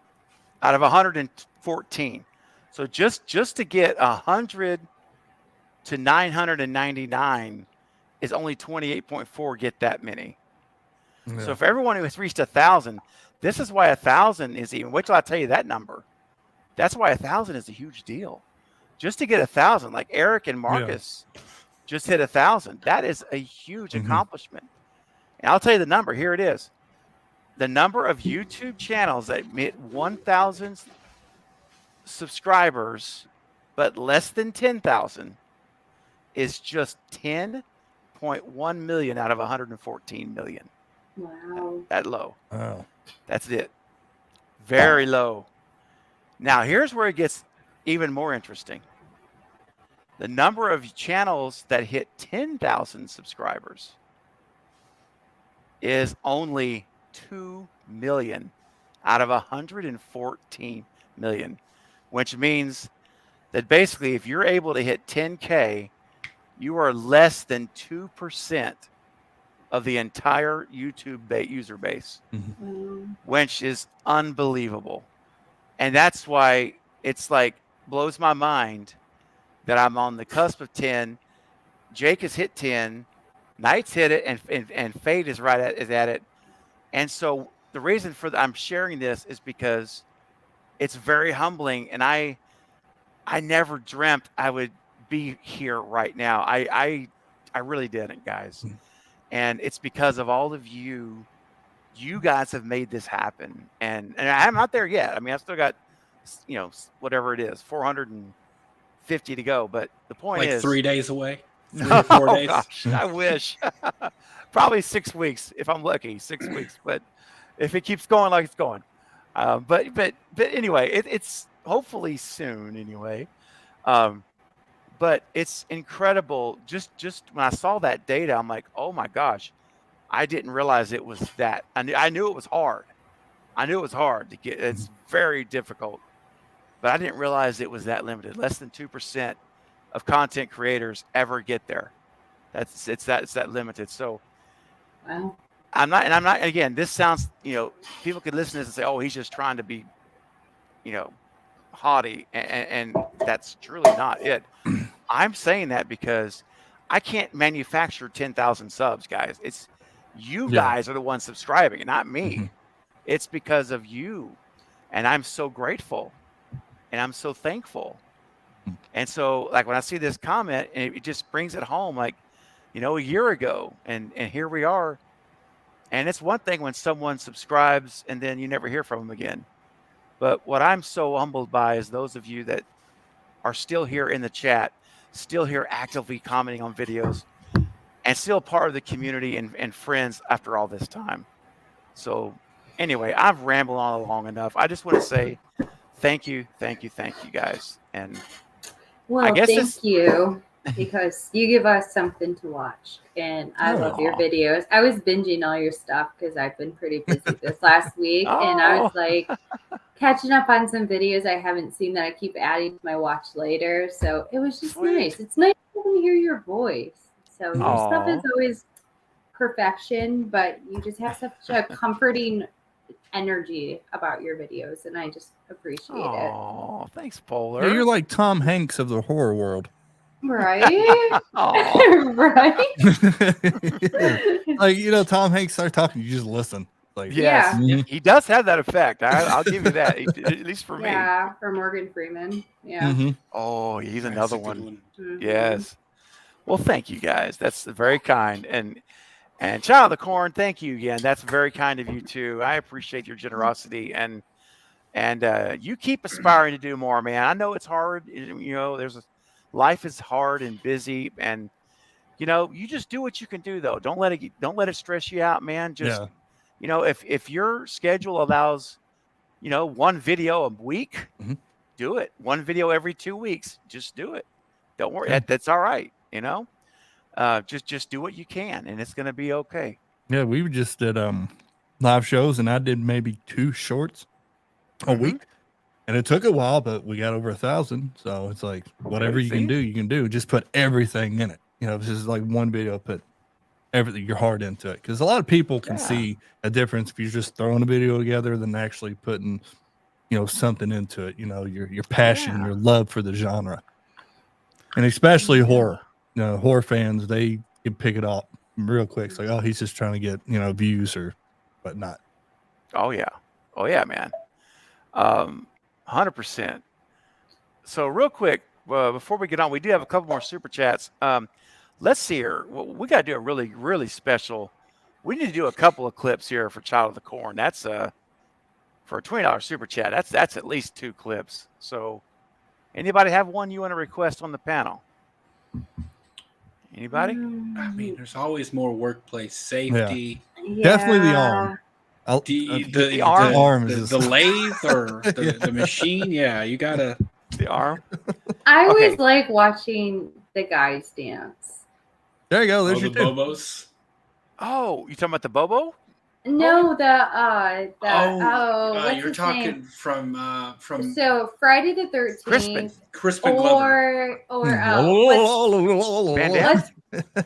Out of 114. So just to get 100 to 999 is only 28.4 get that many. Yeah. So for everyone who has reached 1,000, this is why 1,000 is even. Wait till I tell you that number. That's why 1,000 is a huge deal. Just to get 1,000, like Eric and Marcus just hit 1,000. That is a huge accomplishment. And I'll tell you the number. Here it is. The number of YouTube channels that hit 1,000 subscribers, but less than 10,000, is just 10.1 million out of 114 million. Wow. That low. Wow. That's it. Very low. Now, here's where it gets even more interesting. The number of channels that hit 10,000 subscribers is only 2 million out of 114 million, which means that basically if you're able to hit 10K, you are less than 2% of the entire YouTube user base, which is unbelievable. And that's why it's like blows my mind that I'm on the cusp of 10. Jake has hit 10. Knight's hit it, and Fade is at it. And so the reason for I'm sharing this is because it's very humbling, and I never dreamt I would be here right now. I really didn't, guys. And it's because of all of you. You guys have made this happen, and I'm not there yet. I mean, I've still got, whatever it is, 450 to go. But the point is, 3 days away. 3 no, or 4 days. Gosh, I wish. Probably 6 weeks if I'm lucky. 6 weeks, but if it keeps going like it's going, but anyway, it's hopefully soon anyway. But it's incredible. Just when I saw that data, I'm like, oh my gosh. I didn't realize it was that. I knew it was hard. I knew it was hard to get. It's very difficult, but I didn't realize it was that limited. Less than 2% of content creators ever get there. It's that limited. So, wow. I'm not. Again, this sounds. People could listen to this and say, "Oh, he's just trying to be, haughty," and that's truly not it. I'm saying that because I can't manufacture 10,000 subs, guys. It's you guys are the ones subscribing, not me. It's because of you. And I'm so grateful. And I'm so thankful. And so, like, when I see this comment, and it just brings it home, like, a year ago, and here we are. And it's one thing when someone subscribes and then you never hear from them again. But what I'm so humbled by is those of you that are still here in the chat, still here actively commenting on videos, and still part of the community and friends after all this time. So anyway, I've rambled on long enough. I just want to say thank you, guys. And well, I guess thank you, because you give us something to watch. And I love your videos. I was binging all your stuff because I've been pretty busy this last week. And I was like catching up on some videos I haven't seen that I keep adding to my watch later. So it was just nice. It's nice to hear your voice. So your stuff is always perfection, but you just have such a comforting energy about your videos, and I just appreciate it. Oh, thanks, Polar. Yeah, you're like Tom Hanks of the horror world. Right? Right? Like, Tom Hanks starts talking, you just listen. Like, yes, he does have that effect. I'll give you that, at least for me. Yeah, for Morgan Freeman. Yeah. Oh, he's another one. Yes. Well, thank you guys. That's very kind. And Child of the Corn, thank you again. That's very kind of you too. I appreciate your generosity, and you keep aspiring to do more, man. I know it's hard. Life is hard and busy, and you just do what you can do though. Don't let it stress you out, man. Just if your schedule allows, one video a week, do it. One video every 2 weeks, just do it. Don't worry. That's all right. just do what you can, and it's going to be okay. Yeah, we just did live shows, and I did maybe 2 shorts a week, and it took a while, but we got over 1,000. So it's like whatever you can do, you can do. Just put everything in it. You know, this is like one video, put everything, your heart into it, because a lot of people can see a difference if you're just throwing a video together than actually putting, you know, something into it. You know, your passion, your love for the genre, and especially horror. You know, horror fans, they can pick it up real quick. It's like, oh, he's just trying to get, you know, views or whatnot. Oh yeah, man. 100%. So real quick, before we get on, we do have a couple more super chats. Let's see here. We got to do a really, really special. We need to do a couple of clips here for Child of the Corn. That's for a $20 super chat. That's at least 2 clips. So, anybody have one you want to request on the panel? Anybody? I mean, there's always more workplace safety. Yeah. Definitely the arm. The arm, the lathe or the machine. Yeah, you gotta. The arm. I always like watching the guys dance. There you go. There's the your Bobos. Oh, you talking about the Bobo? No, you're talking from so Friday the 13th, Crispin Glover. Van Damme.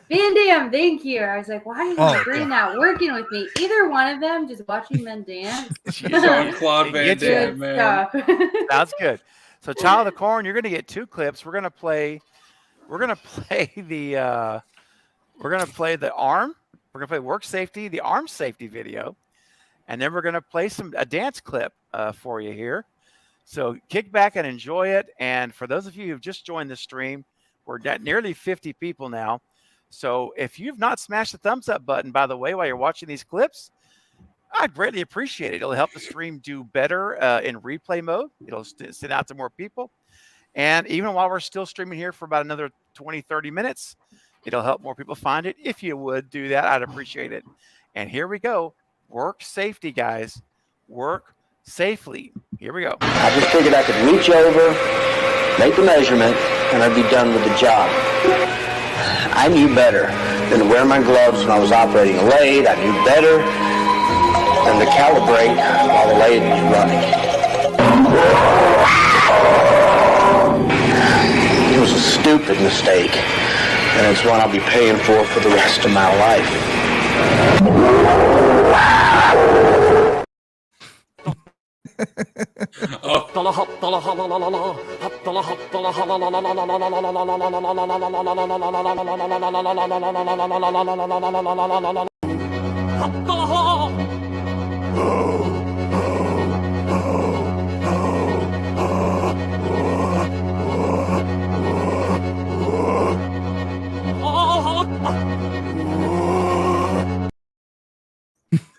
Van Damme, thank you. I was like, why is my brain not working with me? Either one of them, just watching them dance. Jean-Claude Van Damme, man. Sounds good. So, Child of the Corn, you're going to get 2 clips. We're going to play the arm. We're going to play work safety, the arm safety video, and then we're going to play a dance clip for you here. So kick back and enjoy it. And for those of you who've just joined the stream, we're at nearly 50 people now. So if you've not smashed the thumbs up button, by the way, while you're watching these clips, I'd greatly appreciate it. It'll help the stream do better in replay mode. It'll send out to more people. And even while we're still streaming here for about another 20, 30 minutes, it'll help more people find it. If you would do that, I'd appreciate it. And here we go. Work safety, guys. Work safely. Here we go. I just figured I could reach over, make the measurement, and I'd be done with the job. I knew better than to wear my gloves when I was operating a lathe. I knew better than to calibrate while the lathe was running. It was a stupid mistake, and it's one I'll be paying for the rest of my life.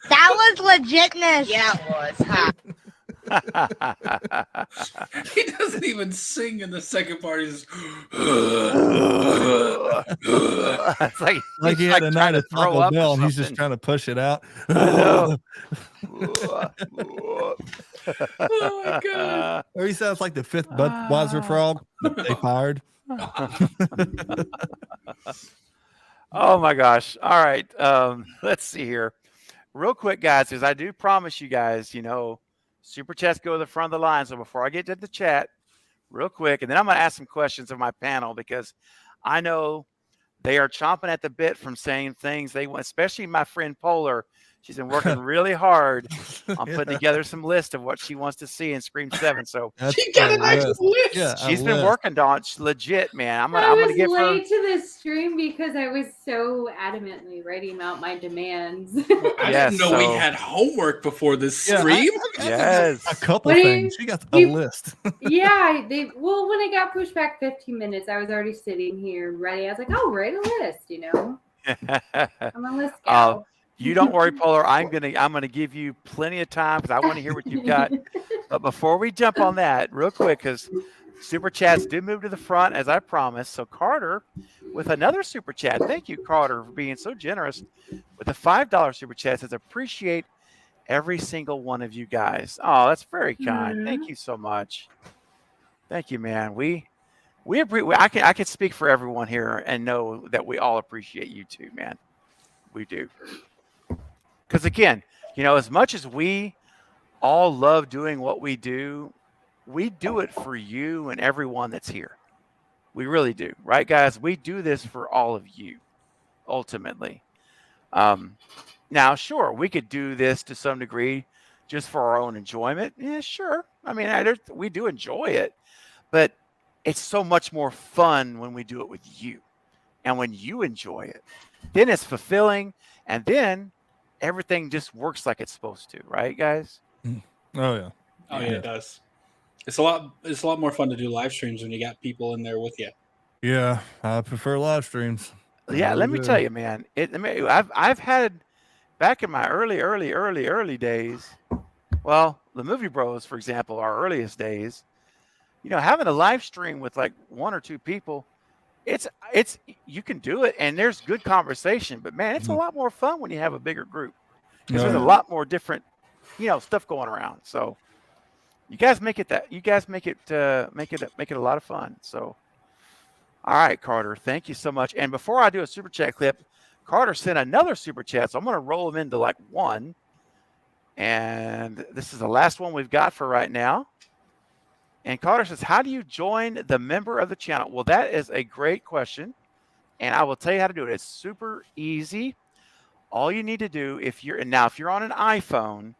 That was legitness. Yeah, it was. Huh? He doesn't even sing in the second part. He's It's like he had a night of Taco Bell and he's just trying to push it out. Oh my god! Or he sounds like the 5th Budweiser frog that they fired. Oh my gosh. All right. Let's see here. Real quick, guys, because I do promise you guys, super chats go to the front of the line. So before I get to the chat, real quick, and then I'm going to ask some questions of my panel because I know they are chomping at the bit from saying things they want, especially my friend Polar. She's been working really hard on putting together some list of what she wants to see in Scream 7. So she got an actual list. Yeah, she's been working on it. Legit, man. I'm I was gonna give late her to this stream because I was so adamantly writing out my demands. I didn't know we had homework before this stream. Yes, a couple things. She got a list. Yeah, when I got pushed back 15 minutes, I was already sitting here ready. I was like, "Oh, write a list," I'm a list gal. You don't worry, Polar. I'm gonna give you plenty of time because I want to hear what you've got. But before we jump on that, real quick, because super chats do move to the front as I promised. So Carter with another super chat. Thank you, Carter, for being so generous with a $5 super chat. Says appreciate every single one of you guys. Oh, that's very kind. Thank you so much. Thank you, man. We I can speak for everyone here and know that we all appreciate you too, man. We do. Because again, as much as we all love doing what we do it for you and everyone that's here. We really do, right, guys? We do this for all of you, ultimately. Now, sure, we could do this to some degree just for our own enjoyment. Yeah, sure. I mean, we do enjoy it, but it's so much more fun when we do it with you. And when you enjoy it, then it's fulfilling, and then everything just works like it's supposed to, right, guys? Oh yeah. Oh yeah, it does. It's a lot more fun to do live streams when you got people in there with you. Yeah, I prefer live streams. Yeah, let me tell you, man. I've had back in my early days. Well, the Movie Bros, for example, our earliest days. Having a live stream with like one or two people, it's you can do it, and there's good conversation. But man, it's a lot more fun when you have a bigger group because there's a lot more different, stuff going around. So you guys make it a lot of fun. So. All right, Carter, thank you so much. And before I do a super chat clip, Carter sent another super chat, so I'm going to roll them into like one. And this is the last one we've got for right now. And Carter says, how do you join the member of the channel? Well, that is a great question, and I will tell you how to do it. It's super easy. All you need to do, if you're on an iPhone,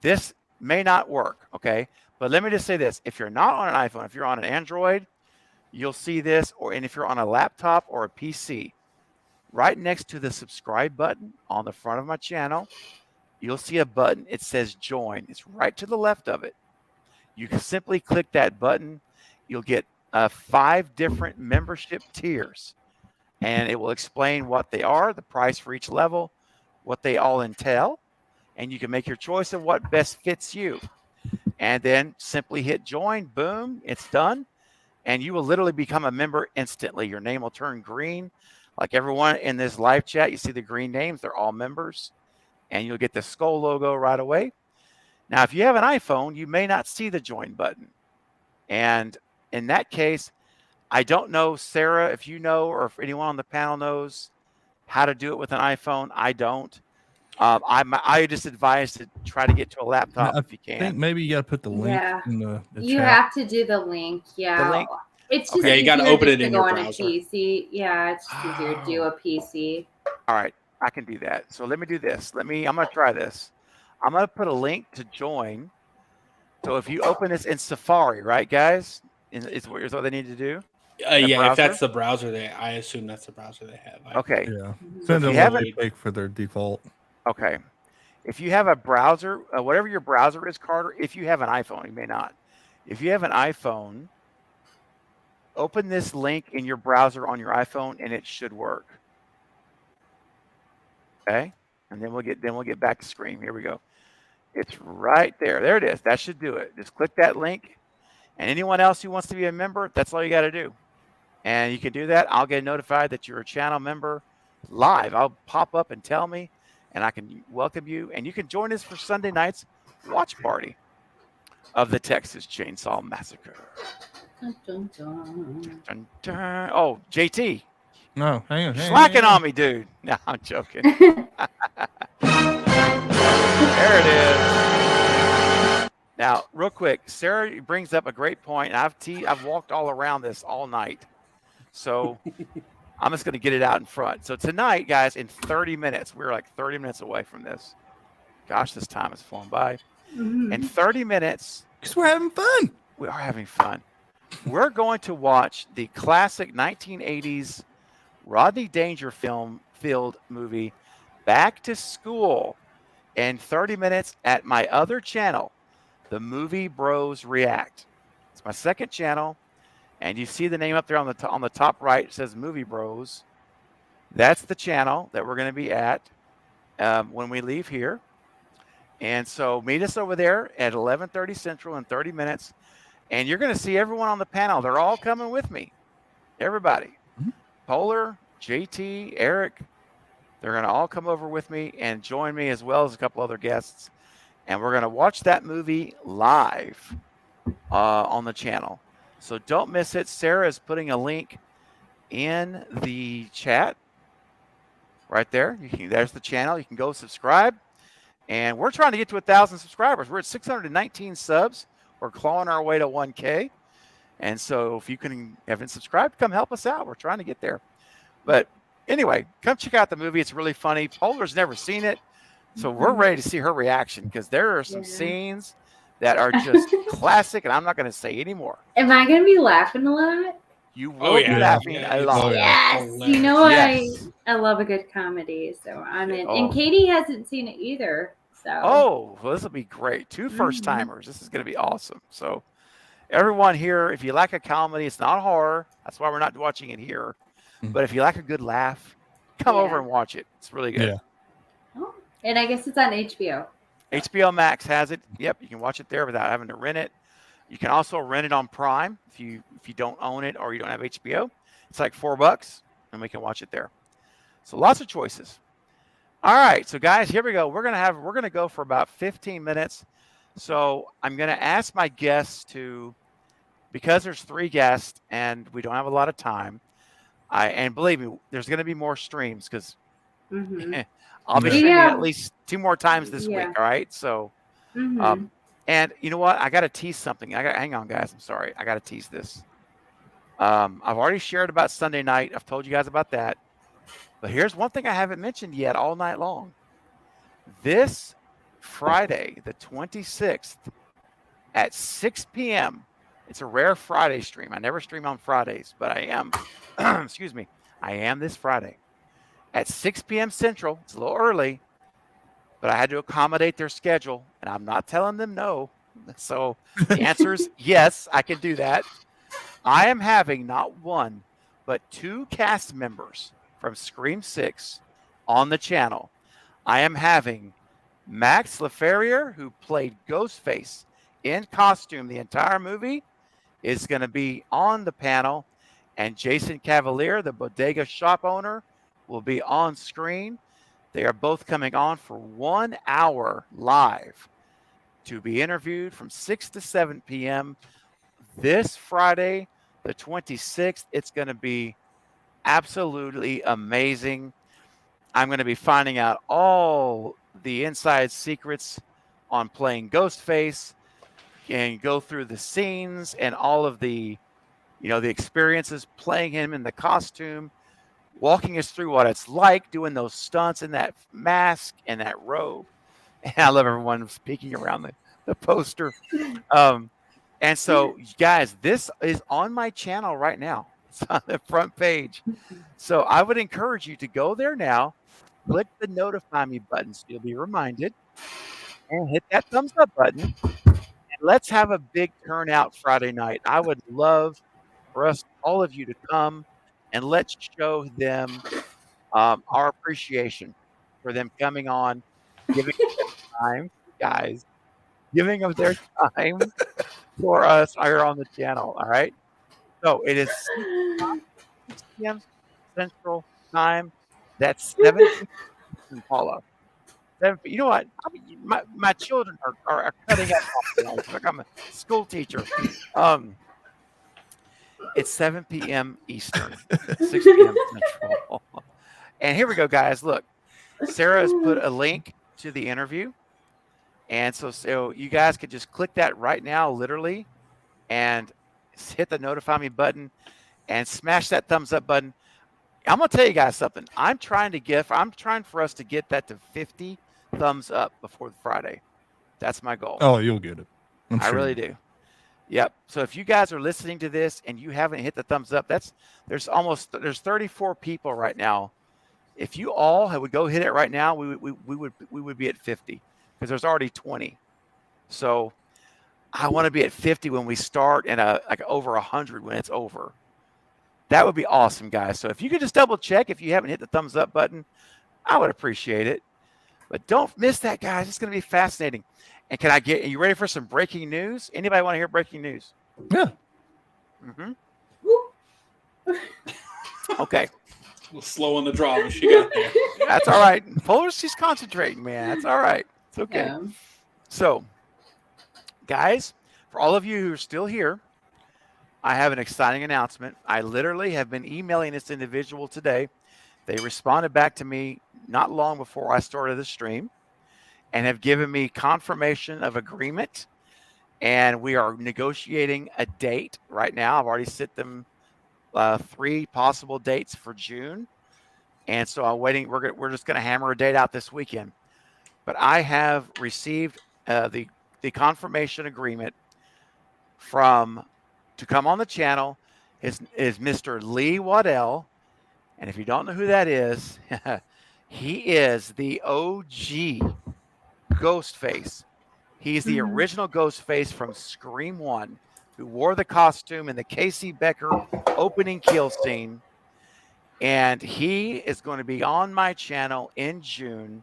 this may not work, okay? But let me just say this. If you're not on an iPhone, if you're on an Android, you'll see this, and if you're on a laptop or a PC, right next to the subscribe button on the front of my channel, you'll see a button. It says join. It's right to the left of it. You can simply click that button. You'll get 5 different membership tiers, and it will explain what they are, the price for each level, what they all entail, and you can make your choice of what best fits you. And then simply hit join. Boom, it's done. And you will literally become a member instantly. Your name will turn green. Like everyone in this live chat, you see the green names. They're all members. And you'll get the skull logo right away. Now, if you have an iPhone, you may not see the join button. And in that case, I don't know, Sarah, if you know or if anyone on the panel knows how to do it with an iPhone. I don't. I just advise to try to get to a laptop if you can. I think maybe you got to put the link in the you chat. have to do the link. Yeah. The link? It's just you got to open it in your browser. On a PC. Yeah, it's just easier to do a PC. All right, I can do that. So let me do this. I'm going to try this. I'm going to put a link to join. So if you open this in Safari, right, guys? Is what they need to do? Yeah, if that's the browser, I assume that's the browser they have. Okay. Yeah. So Send them what they take for their default. Okay. If you have a browser, whatever your browser is, Carter, if you have an iPhone, you may not. If you have an iPhone, open this link in your browser on your iPhone, and it should work. Okay, and then we'll get back to screen. Here we go. It's right there. There it is. That should do it. Just click that link, and anyone else who wants to be a member, that's all you got to do. And you can do that. I'll get notified that you're a channel member live. I'll pop up and tell me, and I can welcome you. And you can join us for Sunday night's watch party of the Texas Chainsaw Massacre. Dun, dun, dun. Dun, dun. Oh, JT. No, hang on. Slacking on me, dude. No, I'm joking. There it is. Now, real quick, Sarah brings up a great point. I've walked all around this all night. So I'm just going to get it out in front. So tonight, guys, in 30 minutes, we're like 30 minutes away from this. Gosh, this time has flown by. In 30 minutes. Because we're having fun. We are having fun. We're going to watch the classic 1980s Rodney Dangerfield movie, Back to School, in 30 minutes at my other channel, The Movie Bros React. It's my second channel, and you see the name up there on the top right. It says Movie Bros. That's the channel that we're going to be at when we leave here. And so meet us over there at 11:30 Central in 30 minutes. And you're going to see everyone on the panel. They're all coming with me. Everybody. Mm-hmm. Polar, JT, Eric. They're going to all come over with me and join me, as well as a couple other guests. And we're going to watch that movie live on the channel. So don't miss it. Sarah is putting a link in the chat right there. There's the channel. You can go subscribe. And we're trying to get to 1,000 subscribers. We're at 619 subs. We're clawing our way to 1K. And so if you haven't subscribed, come help us out. We're trying to get there. But anyway, come check out the movie. It's really funny. Polar's never seen it. So we're ready to see her reaction because there are some scenes that are just classic. And I'm not going to say any more. Am I going to be laughing a lot? You will be laughing a lot. Yes. You know, I love a good comedy. So I'm in. And Katie hasn't seen it either. So. Oh, well, this will be great. 2 first-timers. This is going to be awesome. So everyone here, if you like a comedy, it's not horror. That's why we're not watching it here. But if you like a good laugh, come over and watch it. It's really good. Yeah. Oh, and I guess it's on HBO. HBO Max has it. Yep, you can watch it there without having to rent it. You can also rent it on Prime if you don't own it or you don't have HBO. It's like $4, and we can watch it there. So lots of choices. All right, so guys, here we go. We're gonna go for about 15 minutes. So I'm gonna ask my guests because there's 3 guests and we don't have a lot of time. And believe me, there's gonna be more streams because I'll be streaming at least 2 more times this week. All right, so and you know what? I got to tease something. Hang on, guys. I'm sorry. I got to tease this. I've already shared about Sunday night. I've told you guys about that. But here's one thing I haven't mentioned yet all night long. This Friday, the 26th, at 6 p.m., it's a rare Friday stream. I never stream on Fridays, but I am. Excuse me. I am this Friday. At 6 p.m. Central. It's a little early. But I had to accommodate their schedule, and I'm not telling them no. So the answer is yes, I can do that. I am having not 1, but 2 cast members from Scream 6 on the channel. I am having Max LaFerrier, who played Ghostface in costume the entire movie, is going to be on the panel, and Jason Cavalier, the bodega shop owner, will be on screen. They are both coming on for 1 hour live to be interviewed from 6 to 7 p.m. this Friday, the 26th. It's going to be absolutely amazing. I'm going to be finding out all the inside secrets on playing Ghostface and go through the scenes and all of the, the experiences playing him in the costume, walking us through what it's like doing those stunts in that mask and that robe. And I love everyone peeking around the poster. And so, guys, this is on my channel right now. It's on the front page. So I would encourage you to go there now, click the notify me button so you'll be reminded, and hit that thumbs up button. And let's have a big turnout Friday night. I would love for all of you to come, and let's show them our appreciation for them coming on, giving them time, guys, giving them their time for us here on the channel. All right. So it is 6 p.m. Central Time. That's 7 p.m. Paula. You know what? My children are cutting up. Like I'm a school teacher. It's 7 p.m. Eastern, 6 p.m. Central. And here we go, guys. Look, Sarah has put a link to the interview. And so you guys could just click that right now, literally, and hit the notify me button and smash that thumbs up button. I'm going to tell you guys something. I'm trying for us to get that to 50 thumbs up before Friday. That's my goal. Oh, you'll get it. I really do. Yep. So if you guys are listening to this and you haven't hit the thumbs up, there's 34 people right now. If you all would go hit it right now, we would be at 50 because there's already 20. So I want to be at 50 when we start and like over 100 when it's over. That would be awesome, guys. So if you could just double check if you haven't hit the thumbs up button, I would appreciate it. But don't miss that, guys. It's going to be fascinating. And are you ready for some breaking news? Anybody want to hear breaking news? Yeah. Okay. A little slow on the draw, but she got there. That's all right. She's concentrating, man. That's all right. It's okay. Yeah. So, guys, for all of you who are still here, I have an exciting announcement. I literally have been emailing this individual today. They responded back to me not long before I started the stream and have given me confirmation of agreement. And we are negotiating a date right now. I've already sent them 3 possible dates for June. And so I'm waiting. We're just going to hammer a date out this weekend. But I have received the confirmation agreement to come on the channel is Mr. Lee Waddell. And if you don't know who that is, he is the OG Ghostface. He's the original Ghostface from Scream 1, who wore the costume in the Casey Becker opening kill scene. And he is going to be on my channel in June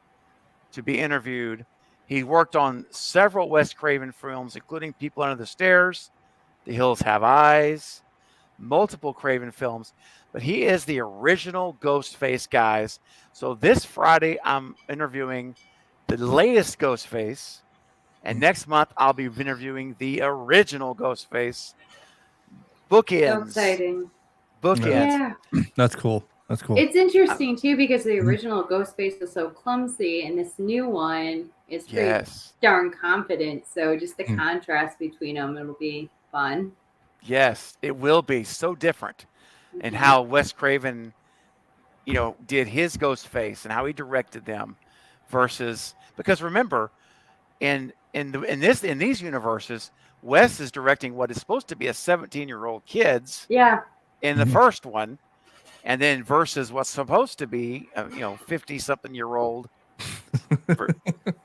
to be interviewed. He worked on several Wes Craven films, including People Under the Stairs, The Hills Have Eyes, multiple Craven films. But he is the original Ghostface, guys. So this Friday, I'm interviewing the latest Ghostface. And next month, I'll be interviewing the original Ghostface. Bookends. So exciting. Bookends. Yeah. That's cool. That's cool. It's interesting, too, because the original Ghostface was so clumsy, and this new one is pretty darn confident. So just the contrast between them, it'll be fun. Yes, it will be so different. And how Wes Craven, did his Ghostface and how he directed them versus, because remember, in these universes, Wes is directing what is supposed to be a 17-year-old kids. Yeah. In the first one, and then versus what's supposed to be, 50-something-year-old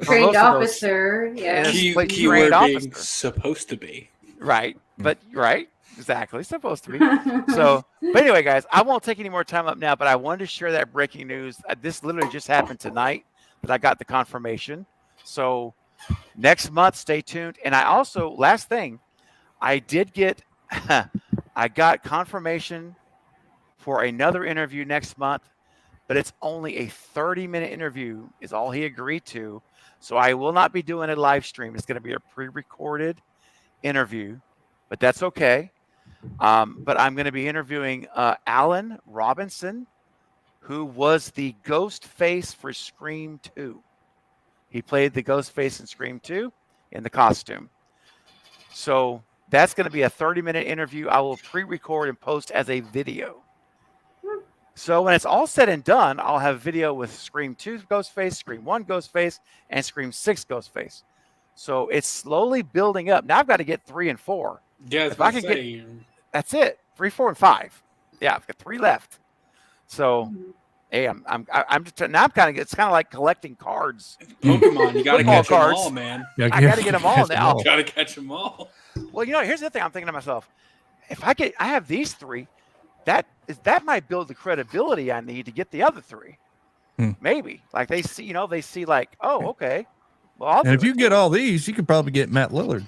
trained officer. Yeah. Keyword being supposed to be. Right. But exactly, supposed to be. So, but anyway, guys, I won't take any more time up now, but I wanted to share that breaking news. This literally just happened tonight that I got the confirmation. So next month, stay tuned. And I also, last thing, I did get, I got confirmation for another interview next month, but it's only a 30-minute interview is all he agreed to. So I will not be doing a live stream. It's going to be a pre-recorded interview, but that's okay. But I'm going to be interviewing Alan Robinson, who was the Ghostface for Scream 2. He played the Ghostface in Scream 2 in the costume. So that's going to be a 30-minute interview. I will pre-record and post as a video. So when it's all said and done, I'll have video with Scream 2 Ghostface, Scream 1 Ghostface, and Scream 6 Ghostface. So it's slowly building up. Now I've got to get 3 and 4. Yeah, if I can get, that's it. 3, 4, and 5. Yeah, I've got 3 left. So, hey, I'm just now. It's kind of like collecting cards. Pokemon, you got to catch them all, man. I got to get them all now. Got to catch them all. Well, here's the thing. I'm thinking to myself, if I have these 3, that might build the credibility I need to get the other 3. Maybe like they see, like, oh, okay. Well, and if you get all these, you could probably get Matt Lillard.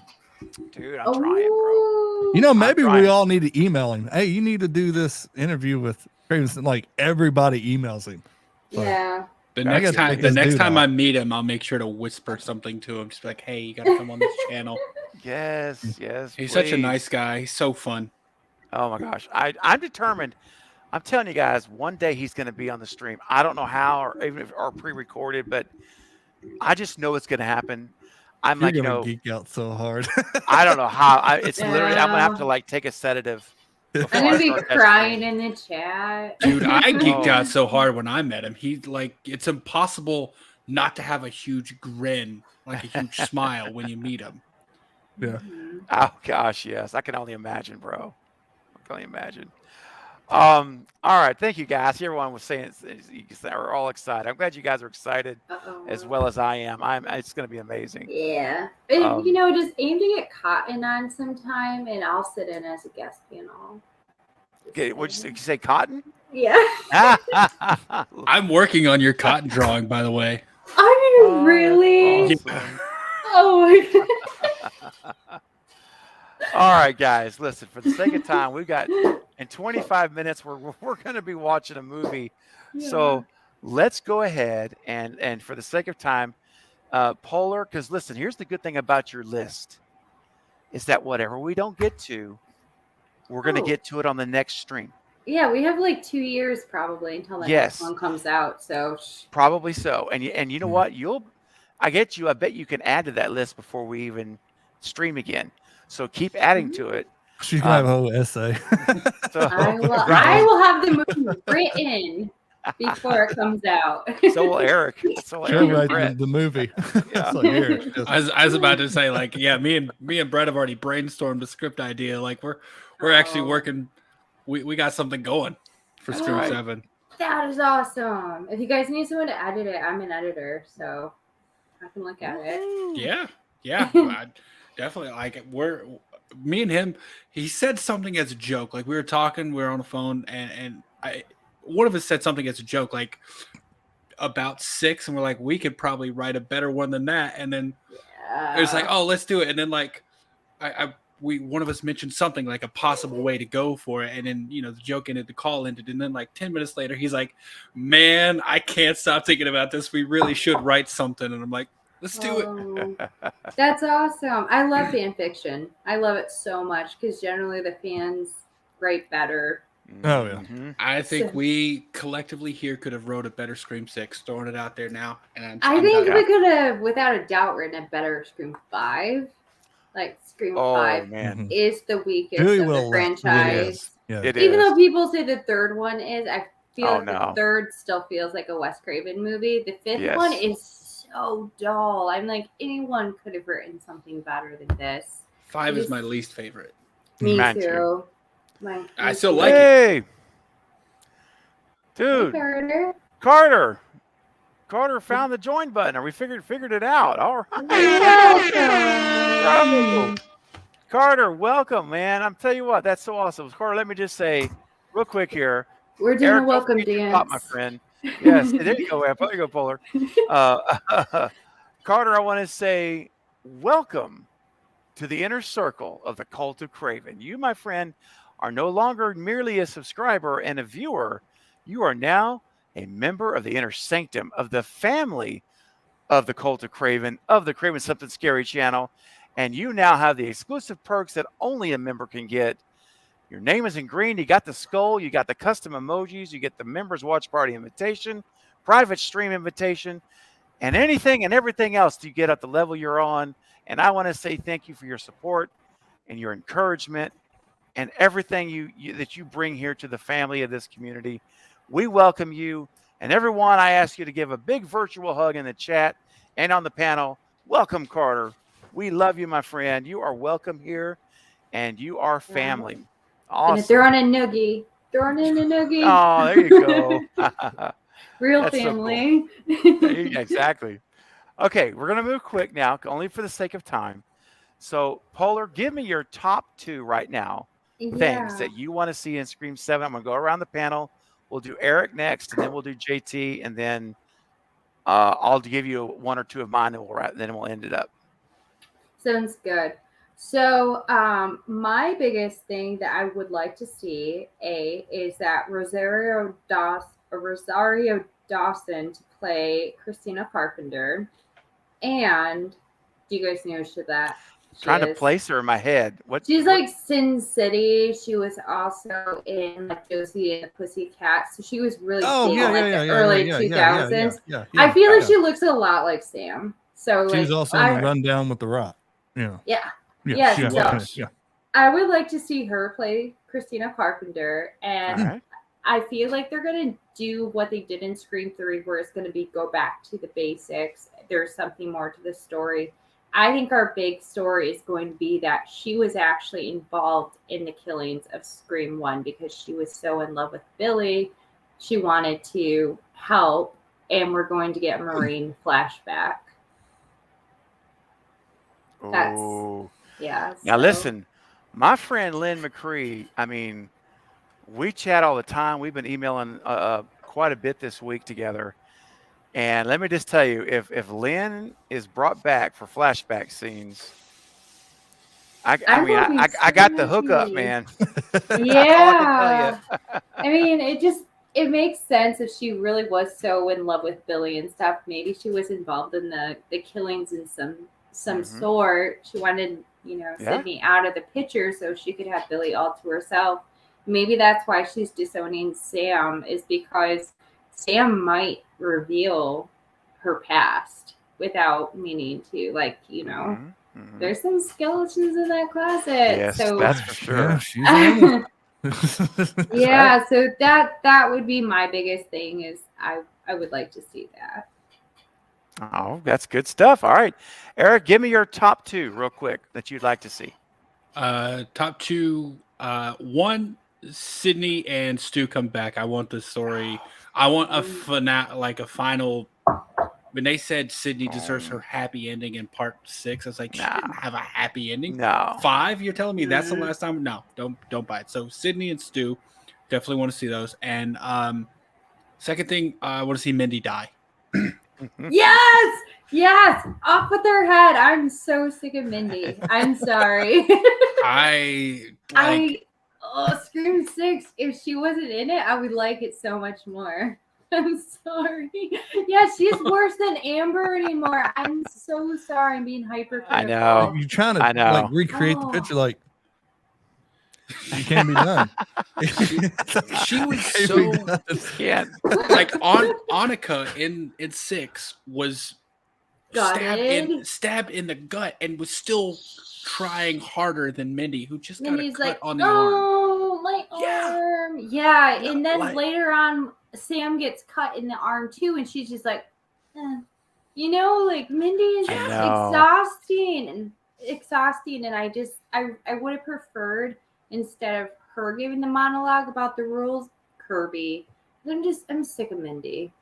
Dude, I'm trying, bro. Maybe we all need to email him. Hey, you need to do this interview with Craven. Like everybody emails him. So, yeah. The next time I meet him, I'll make sure to whisper something to him. Just be like, hey, you got to come on this channel. Yes. He's such a nice guy. He's so fun. Oh my gosh. I'm determined. I'm telling you guys, one day he's going to be on the stream. I don't know how, or even if or pre-recorded, but I just know it's going to happen. I'm You're gonna geek out so hard. I don't know how. It's literally, I'm gonna have to take a sedative. I'm gonna be crying in the chat. Dude, I geeked out so hard when I met him. It's impossible not to have a huge grin, like a huge smile when you meet him. Yeah. Oh gosh, yes. I can only imagine, bro. I can only imagine. All right, thank you guys. Everyone was saying we're all excited. I'm glad you guys are excited as well as I am. It's going to be amazing. Yeah, just aim to get Cotton on sometime, and I'll sit in as a guest panel. Okay, what'd you say, Cotton? Yeah. I'm working on your Cotton drawing, by the way. Are you really? Awesome. Oh my god. All right, guys, listen, for the sake of time, we've got in 25 minutes, we're going to be watching a movie. Yeah. So let's go ahead and for the sake of time, Polar, because listen, here's the good thing about your list is that whatever we don't get to, We're going to get to it on the next stream. Yeah, we have like 2 years probably until the next one comes out. So probably so. And you know what? I bet you can add to that list before we even stream again. So keep adding to it. She's gonna have a whole essay. So, I will have the movie written before it comes out. So will Eric. So will She'll Eric write and the movie. Yeah. So here, just- I was about to say, like, yeah, me and Brett have already brainstormed a script idea. Like, we're actually working. We got something going for Scream 7. That is awesome. If you guys need someone to edit it, I'm an editor, so I can look at it. Yeah. I definitely like it. Me and him. He said something as a joke. Like, we were talking, we were on the phone, and one of us said something as a joke, like about 6, and we're like, we could probably write a better one than that. And then it was like, oh, let's do it. And then like one of us mentioned something like a possible way to go for it, and then the joke ended, the call ended, and then like 10 minutes later, he's like, "Man, I can't stop thinking about this. We really should write something." And I'm like, "Let's do it." That's awesome. I love fan fiction. I love it so much because generally the fans write better. Oh yeah. I think we collectively here could have wrote a better Scream 6. Throwing it out there now, and I think we could have, without a doubt, written a better Scream 5. Like Scream 5 is the weakest of the franchise. Even though people say the third one is, I feel the third still feels like a Wes Craven movie. The fifth one is so dull. I'm like, anyone could have written something better than this. 5 is my least favorite. Me too. I still like it. Dude. Hey, Carter found the join button, or we figured it out. All right. Carter, welcome, man. I'm telling you what, that's so awesome. Carter, let me just say real quick here. We're doing Eric, a welcome dance. Pop, my friend. Yes, there you go. There you go, Polar. Carter, I want to say welcome to the inner circle of the Cult of Craven. You, my friend, are no longer merely a subscriber and a viewer. You are now a member of the inner sanctum of the family of the Cult of Craven, of the Craven Something Scary channel. And you now have the exclusive perks that only a member can get. Your name is in green. You got the skull. You got the custom emojis. You get the members watch party invitation, private stream invitation, and anything and everything else to get at the level you're on. And I want to say thank you for your support and your encouragement and everything that you bring here to the family of this community. We welcome you. And everyone, I ask you to give a big virtual hug in the chat and on the panel. Welcome, Carter. We love you, my friend. You are welcome here, and you are family. Awesome. And if they're on a noogie, throwing in a noogie. Oh, there you go. Real That's family. So cool. Exactly. Okay, we're going to move quick now, only for the sake of time. So, Polar, give me your top 2 right now things that you want to see in Scream 7. I'm going to go around the panel. We'll do Eric next, and then we'll do JT, and then I'll give you 1 or 2 of mine, and then we'll end it up. Sounds good. So my biggest thing that I would like to see is that Rosario Dawson to play Christina Carpenter, and do you guys know who that? Trying to place her in my head. She's like Sin City. She was also in like Josie and the Pussycat. So she was really big in the early 2000s. I feel like she looks a lot like Sam. So she was also in the Rundown with the Rock. Yeah. Yeah. I would like to see her play Christina Carpenter, and I feel like they're gonna do what they did in Scream 3, where it's gonna be go back to the basics. There's something more to the story. I think our big story is going to be that she was actually involved in the killings of Scream 1 because she was so in love with Billy. She wanted to help, and we're going to get a Marine flashback. Now listen, my friend Lynn McCree, I mean, we chat all the time. We've been emailing quite a bit this week together. And let me just tell you, if Lynn is brought back for flashback scenes, I got the hookup, man. Yeah. I mean, it makes sense if she really was so in love with Billy and stuff. Maybe she was involved in the killings in some some sort. She wanted, Sydney out of the picture so she could have Billy all to herself. Maybe that's why she's disowning Sam, is because Sam might reveal her past without meaning to, there's some skeletons in that closet. Yes, so that's for sure. Yeah, right. so that would be my biggest thing, is I would like to see that. Oh, that's good stuff. All right, Eric, give me your top 2 real quick that you'd like to see. Top 2, 1, Sydney and Stu come back. I want the story. I want a final. When they said Sydney deserves her happy ending in part 6, I was like, she didn't have a happy ending. No. 5, you're telling me that's the last time? No, don't buy it. So Sydney and Stu, definitely want to see those. And second thing, I want to see Mindy die. Yes, off with her head. I'm so sick of Mindy. I'm sorry. Scream 6. If she wasn't in it, I would like it so much more. I'm sorry. Yeah, she's worse than Amber anymore. I'm so sorry. I'm being hypercritical. I know. You're trying to recreate the picture, you can't be done. She was so like Annika in 6 was stabbed in the gut and was still trying harder than Mindy, who just got a cut on the arm. Oh, my arm. Yeah, and then later on, Sam gets cut in the arm too, and she's just like, Mindy is exhausting, and I would have preferred, instead of her giving the monologue about the rules, Kirby. I'm sick of Mindy.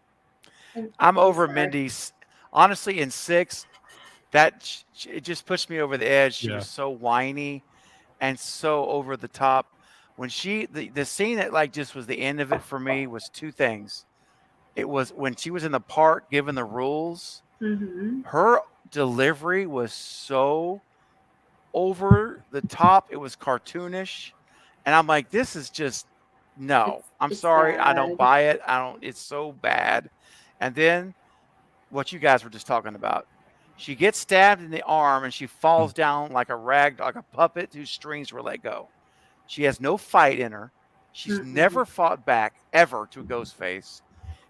I'm over Mindy's. Honestly, in 6, it just pushed me over the edge. She was so whiny and so over the top. When the scene that just was the end of it for me was 2 things. It was when she was in the park giving the rules. Her delivery was so over the top. It was cartoonish. And I'm like, this is just, no. I'm sorry. Bad. I don't buy it. It's so bad. And then what you guys were just talking about. She gets stabbed in the arm and she falls down like a puppet whose strings were let go. She has no fight in her. She's never fought back ever to Ghostface.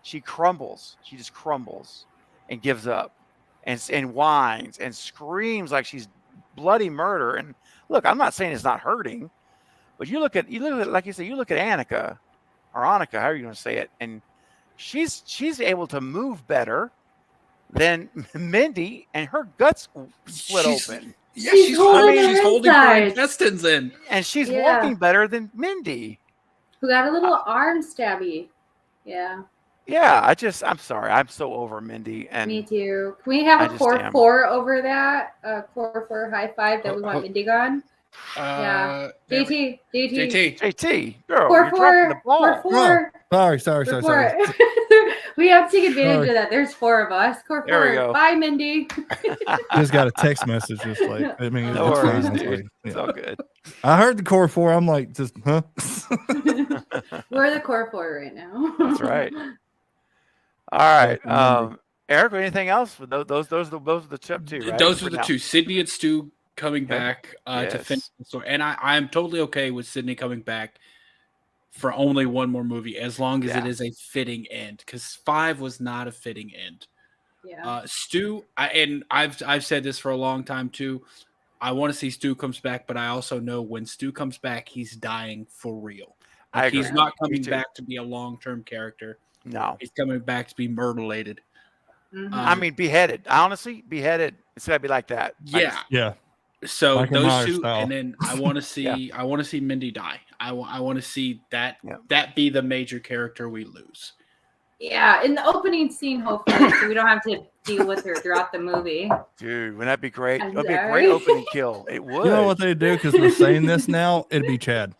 She crumbles. She just crumbles and gives up and whines and screams like she's bloody murder. And look, I'm not saying it's not hurting, but you look at like you said, you look at Annika, however you're going to say it, and she's able to move better than Mindy, and her guts split open. Yeah, she's holding her intestines in. And she's walking better than Mindy. Who got a little arm stabby. Yeah. Yeah, I'm sorry. I'm so over Mindy. And me too. Can we have a core 4 over that? A core 4 high five that we want Mindy gone? Yeah. JT. Girl, core you're dropping the ball. Core 4. Sorry. We have to take advantage of that. There's 4 of us. Core 4. There we go. Bye, Mindy. Just got a text message. Just like, I mean, no worries, dude. It's all good. I heard the core 4. I'm like, just, huh? We're the core 4 right now. That's right. All right. Eric, anything else? Those are the top 2, right? Those are the 2. Sydney and Stu coming back to finish the story. And I'm totally okay with Sydney coming back for only one more movie, as long as it is a fitting end, because 5 was not a fitting end. Yeah. Stu, I've said this for a long time too. I want to see Stu comes back, but I also know when Stu comes back, he's dying for real. He's not coming back to be a long-term character. No, he's coming back to be murder-related. I mean, beheaded. Honestly, beheaded. It's gotta be like that. Yeah. So like those 2, and then I want to see. I want to see Mindy die. I want to see that be the major character we lose. Yeah, in the opening scene, hopefully, so we don't have to deal with her throughout the movie. Dude, wouldn't that be great? It would be a great opening kill. It would. You know what they do? Because we're saying this now, it'd be Chad.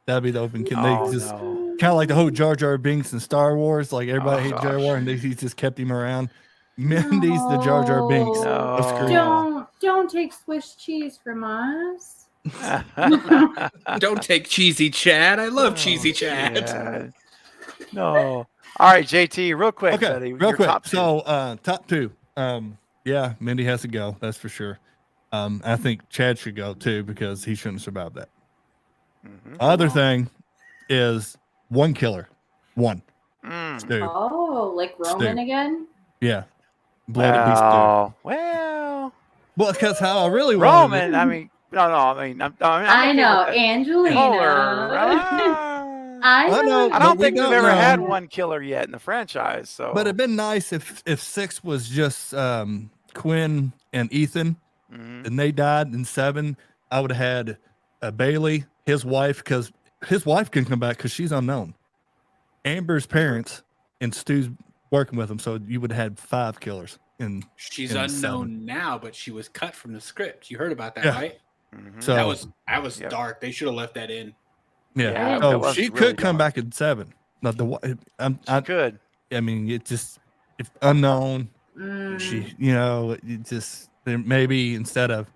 That'd be the open kill. They just kind of like the whole Jar Jar Binks in Star Wars. Like everybody hates Jar Jar, and he just kept him around. Mindy's the Jar Jar Binks. Don't take Swiss cheese from us. Don't take cheesy Chad. I love cheesy Chad. Yeah. No. All right, JT, real quick, buddy. Real quick. Top 2. Yeah, Mindy has to go. That's for sure. I think Chad should go too because he shouldn't survive that. Other thing is one killer. One. Stu. Oh, like Roman Stu. again? Yeah. Bloody beast Stu. Well, because how I really Roman, I mean, I know, Angelina. I know. I don't think we've ever had one killer yet in the franchise. So, but it'd been nice if 6 was just Quinn and Ethan, and they died. In 7, I would have had Bailey, his wife, because his wife can come back because she's unknown. Amber's parents and Stu's working with him, so you would have had 5 killers. She's unknown now, but she was cut from the script. You heard about that, Yeah. right? So that was dark. They should have left that in. Yeah. Oh, she could come back in 7. Not she could. I mean, it just if unknown. She, it just maybe instead of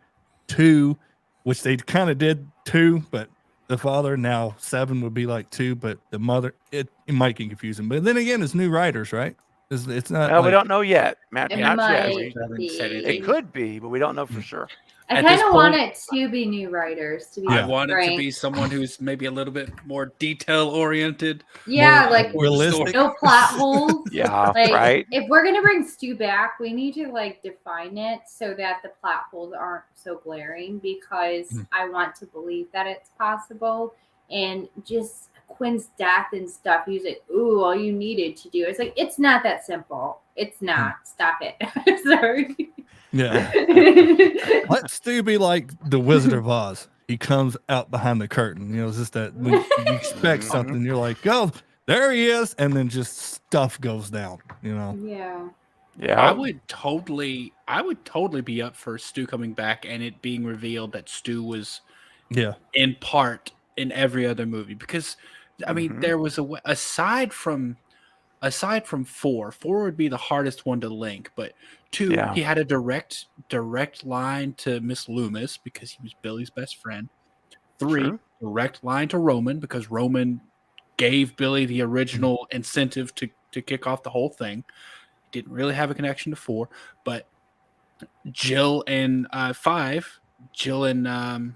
2, which they kind of did 2, but the father now 7 would be like 2, but the mother it might get confusing. But then again, it's new writers, right? It's not. Well, we don't know yet, Matt. It Not yet. might be. It could be, but we don't know for sure. I kind of want it to be new writers. To be I want it to frank. be someone who's maybe a little bit more detail oriented. Yeah, like realistic. no plot holes. Yeah, like, right. If we're gonna bring Stu back, we need to define it so that the plot holes aren't so glaring. Because I want to believe that it's possible, and just Quinn's death and stuff. He's like, "Ooh, all you needed to do." It's like it's not that simple. It's not. Stop it. Sorry. Yeah. Let Stu be like the Wizard of Oz. He comes out behind the curtain. It's just that when you expect something, you're like, "Oh, there he is," and then just stuff goes down. Yeah. Yeah. I would totally be up for Stu coming back and it being revealed that Stu was, in part in every other movie because, I mean, there was aside from 4 would be the hardest one to link, but 2 he had a direct line to Miss Loomis because he was Billy's best friend. 3 direct line to Roman because Roman gave Billy the original incentive to kick off the whole thing. Didn't really have a connection to 4, but Jill and 5, Jill and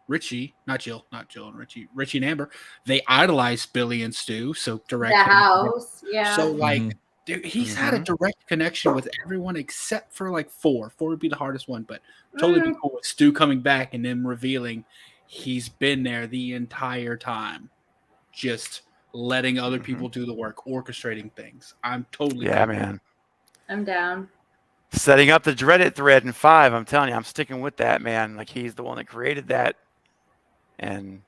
Richie and Amber, they idolized Billy and Stu, so direct the house, yeah. So dude, he's had a direct connection with everyone except for 4. 4 would be the hardest one, but totally be cool with Stu coming back and then revealing he's been there the entire time, just letting other people do the work, orchestrating things. I'm totally man. I'm down. Setting up the dreaded thread in 5. I'm telling you, I'm sticking with that, man. Like he's the one that created that. And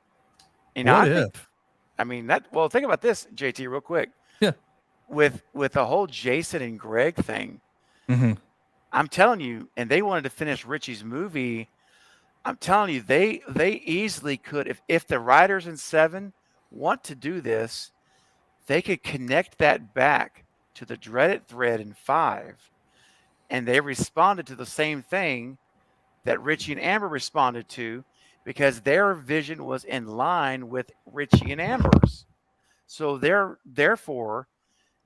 think about this, JT, real quick. Yeah. With the whole Jason and Greg thing, I'm telling you, and they wanted to finish Richie's movie. I'm telling you, they easily could, if the writers in 7 want to do this, they could connect that back to the dreaded thread in 5, and they responded to the same thing that Richie and Amber responded to. Because their vision was in line with Richie and Amber's. So therefore,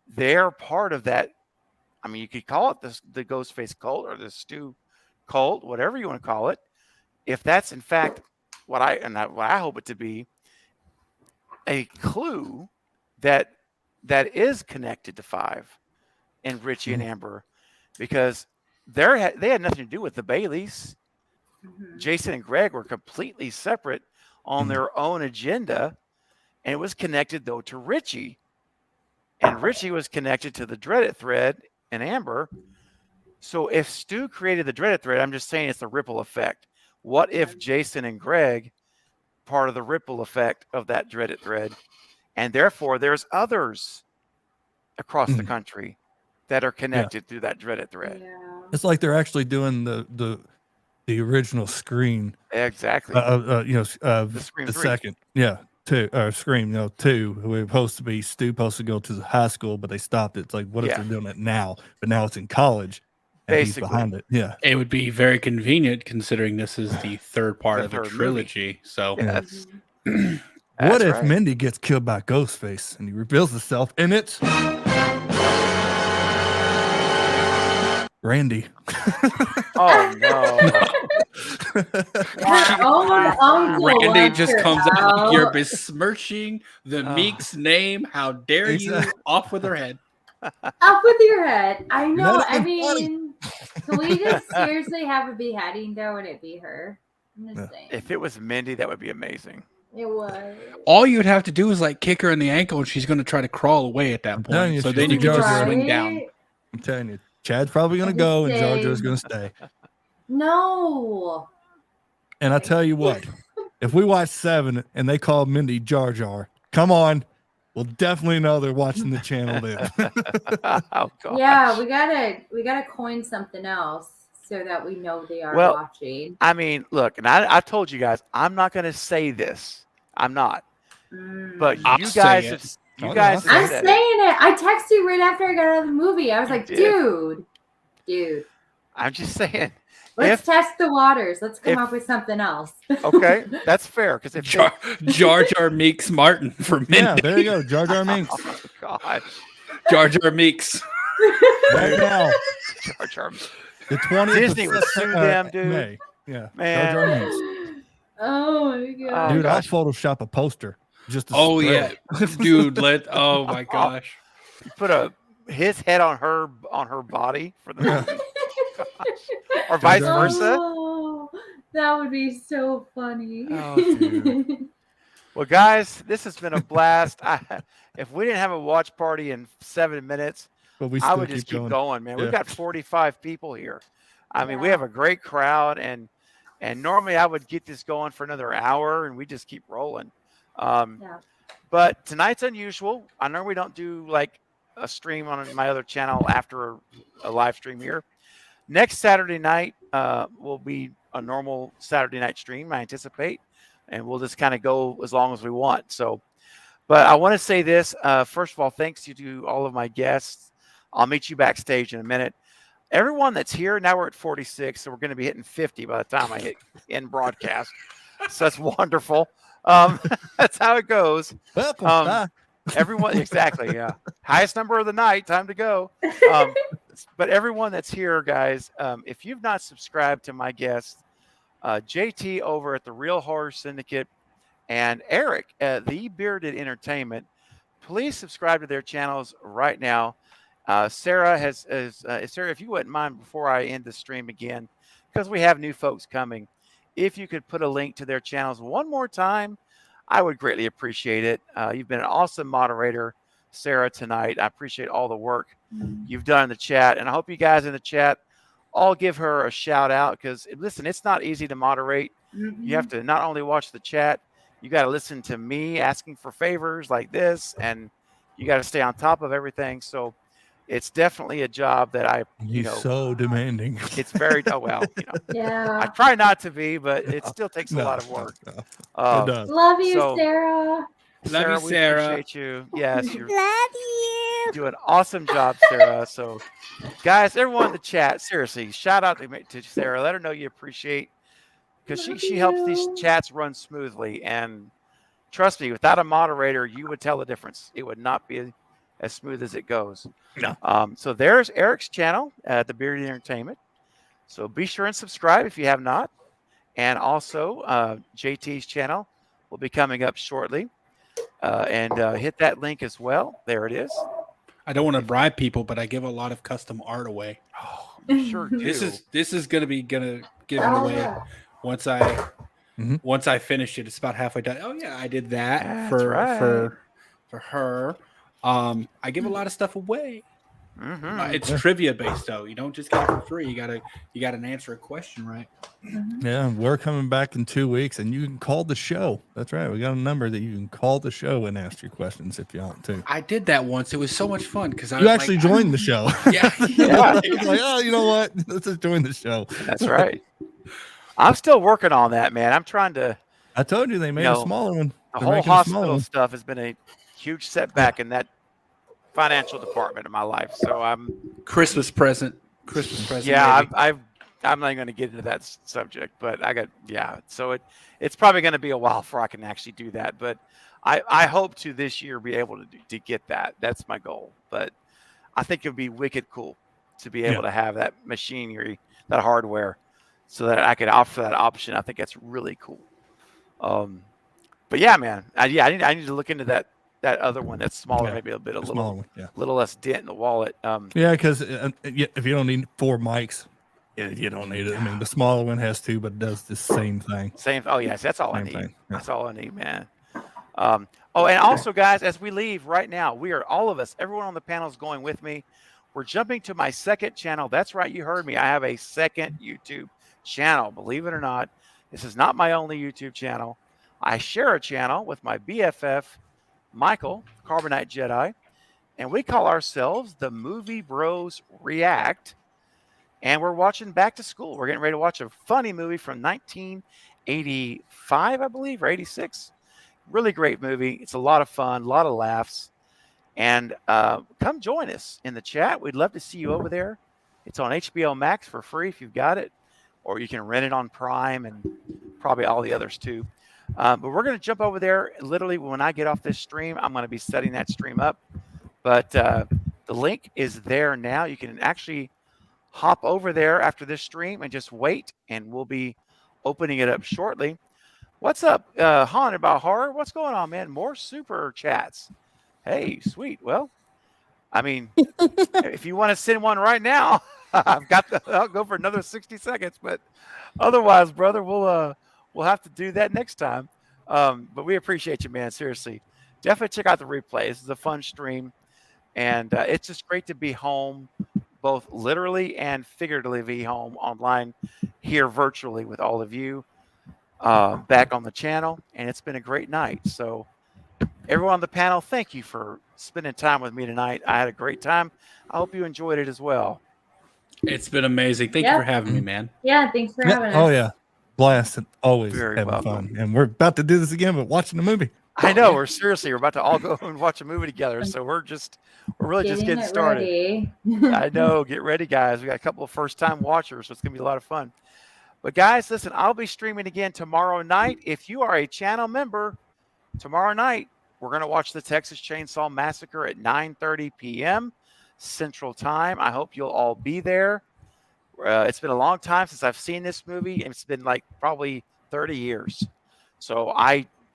they're part of that. I mean, you could call it the Ghostface cult or the Stu cult, whatever you want to call it. If that's in fact what I hope it to be, a clue that is connected to 5 and Richie and Amber, because they had nothing to do with the Baileys. Jason and Greg were completely separate on their own agenda, and it was connected though to Richie, and Richie was connected to the dreaded thread and Amber. So if Stu created the dreaded thread, I'm just saying it's the ripple effect. What if Jason and Greg part of the ripple effect of that dreaded thread, and therefore there's others across the country that are connected through that dreaded thread? It's like they're actually doing the original Scream. Exactly. The Scream the 3. second. Yeah. 2 Scream, 2. We were supposed to be supposed to go to the high school, but they stopped it. It's like, what if they're doing it now? But now it's in college. And Basically. he's behind it. Yeah. It would be very convenient considering this is the third part of a trilogy. Movie. So what if Mindy gets killed by Ghostface and he reveals himself and it's Randy. Oh no! Yeah, oh, my uncle Randy wants just her comes out. You're out. besmirching the Oh. Meek's name. How dare Exactly. you? Off with her head. Up with your head. I know. Let it I be funny. mean, can we just seriously have a beheading though and it be her? I'm just saying. If it was Mindy, that would be amazing. It was. All you would have to do is like kick her in the ankle, and she's going to try to crawl away at that telling point. you, So she's then you the can just Jar Jar. swing down. Right? I'm telling you, Chad's probably going to I'm go, just and Jar Jar's saying. going to stay. No. And I tell you what, if we watch 7 and they call Mindy Jar Jar, come on, we'll definitely know they're watching the channel then. Oh god. Yeah, we gotta coin something else so that we know they are Well, watching. I mean, look, and I told you guys, I'm not going to say this. I'm not. But Mm. I'll you say guys it. have. You Oh, guys I'll have I'm said saying it. it. I texted you right after I got out of the movie. I was You like, did. dude, I'm just saying. let's If test the waters. Let's come if- up with something else. okay, that's fair because if Jar Jar Meeks Martin for Mindy. Yeah, there you go, Jar Jar Minks. oh gosh, Jar Jar Meeks. Right now, Jar Jar, the 20th Disney of would sue them, dude. May. Yeah, Man. Jar Jar Minks. Oh my god. Oh, Dude, I'll gosh. Photoshop a poster. Just to Oh spread yeah, it. dude. Oh my gosh. you put his head on her body for the Yeah. or vice Jar Jar. versa. Oh, that would be so funny. Oh, dude. Well, guys, this has been a blast. If we didn't have a watch party in 7 minutes, But we I still would just keep going, man. We've Yeah. got 45 people here. I mean, we Yeah. have a great crowd, and normally I would get this going for another hour, and we just keep rolling. Yeah. But tonight's unusual. I know we don't do like a stream on my other channel after a live stream here. Next Saturday night will be a normal Saturday night stream, I anticipate, and we'll just kind of go as long as we want. So, but I want to say this. First of all, thanks to all of my guests. I'll meet you backstage in a minute. Everyone that's here, now we're at 46, so we're going to be hitting 50 by the time I hit in broadcast. So that's wonderful. That's how it goes. Welcome. Bye. Everyone, exactly, yeah. Highest number of the night, time to go. But everyone that's here, guys, if you've not subscribed to my guests, JT over at the Real Horror Syndicate and Eric at The Bearded Entertainment, please subscribe to their channels right now. Sarah Sarah, if you wouldn't mind before I end the stream again, because we have new folks coming, if you could put a link to their channels one more time, I would greatly appreciate it. You've been an awesome moderator, Sarah, tonight. I appreciate all the work you've done in the chat, and I hope you guys in the chat all give her a shout out because, listen, it's not easy to moderate. You have to not only watch the chat, you got to listen to me asking for favors like this, and you got to stay on top of everything. So it's definitely a job that I, He's so demanding. it's very, oh, well, I Yeah. try not to be, but it still takes a lot of work. No. Um, It does. Love you, So- Sarah. Sarah, Love you, we Sarah. appreciate you. Yes, you're Love you. do an awesome job, Sarah. So, guys, everyone in the chat, seriously, shout out to Sarah. Let her know you appreciate because she helps these chats run smoothly. And trust me, without a moderator, you would tell the difference. It would not be as smooth as it goes. No. So there's Eric's channel at The Bearded Entertainment. So be sure and subscribe if you have not. And also JT's channel will be coming up shortly. And hit that link as well. There it is. I don't want to bribe people, but I give a lot of custom art away. Oh, you sure do. This is gonna give it Oh, away yeah. once I Mhm. once I finish it. It's about halfway done. Oh yeah, I did that That's for right. her. I give a lot of stuff away. Mhm. It's trivia based though. You don't just get it for free. You gotta answer a question right. Yeah, we're coming back in 2 weeks, and you can call the show. That's right. We got a number that you can call the show and ask your questions if you want to. I did that once. It was so much fun because You actually joined the show. Yeah, Yeah. It's like, oh, you know what? Let's just join the show. That's right. I'm still working on that, man. I'm trying to. I told you they made No, a smaller one. The They're whole making a smaller hospital one. stuff has been a huge setback in that financial department of my life. So I'm. Christmas present. Yeah, maybe. I'm not going to get into that subject, but So it's probably going to be a while before I can actually do that, but I hope to this year be able to get that. That's my goal, but I think it'd be wicked cool to be able to have that machinery, that hardware, so that I could offer that option. I think that's really cool. But yeah, man, I need to look into that other one that's smaller, maybe a little less dent in the wallet. Because if you don't need 4 mics, you don't need it. I mean, the smaller one has 2, but it does the same thing. Oh yes, that's all I need. That's all I need, man. And also, guys, as we leave right now, we are all of us, everyone on the panel is going with me. We're jumping to my second channel. That's right, you heard me. I have a second YouTube channel. Believe it or not, this is not my only YouTube channel. I share a channel with my BFF, Michael, Carbonite Jedi, and we call ourselves the Movie Bros React. And we're watching Back to School. We're getting ready to watch a funny movie from 1985, I believe, or 86. Really great movie. It's a lot of fun, a lot of laughs. And come join us in the chat. We'd love to see you over there. It's on HBO Max for free if you've got it, or you can rent it on Prime and probably all the others too. But we're going to jump over there. Literally, when I get off this stream, I'm going to be setting that stream up. But the link is there now. You can actually hop over there after this stream and just wait, and we'll be opening it up shortly. What's up, Haunted About Horror? What's going on, man? More super chats. Hey, sweet. Well, I mean, if you want to send one right now, I'll go for another 60 seconds. But otherwise, brother, we'll have to do that next time. But we appreciate you, man. Seriously, definitely check out the replay. This is a fun stream, and it's just great to be home, both literally and figuratively home online here virtually with all of you back on the channel. And it's been a great night. So everyone on the panel, thank you for spending time with me tonight. I had a great time. I hope you enjoyed it as well. It's been amazing. Thank you for having me, man. Yeah, thanks for having us. Oh, yeah. Blast. Always Very having welcome. fun. And we're about to do this again, but watching the movie. I know. We're about to all go and watch a movie together. So we're really just getting started. I know. Get ready, guys. We got a couple of first-time watchers, so it's going to be a lot of fun. But guys, listen, I'll be streaming again tomorrow night. If you are a channel member, tomorrow night, we're going to watch the Texas Chainsaw Massacre at 9:30 p.m. Central Time. I hope you'll all be there. It's been a long time since I've seen this movie, and it's been like probably 30 years. So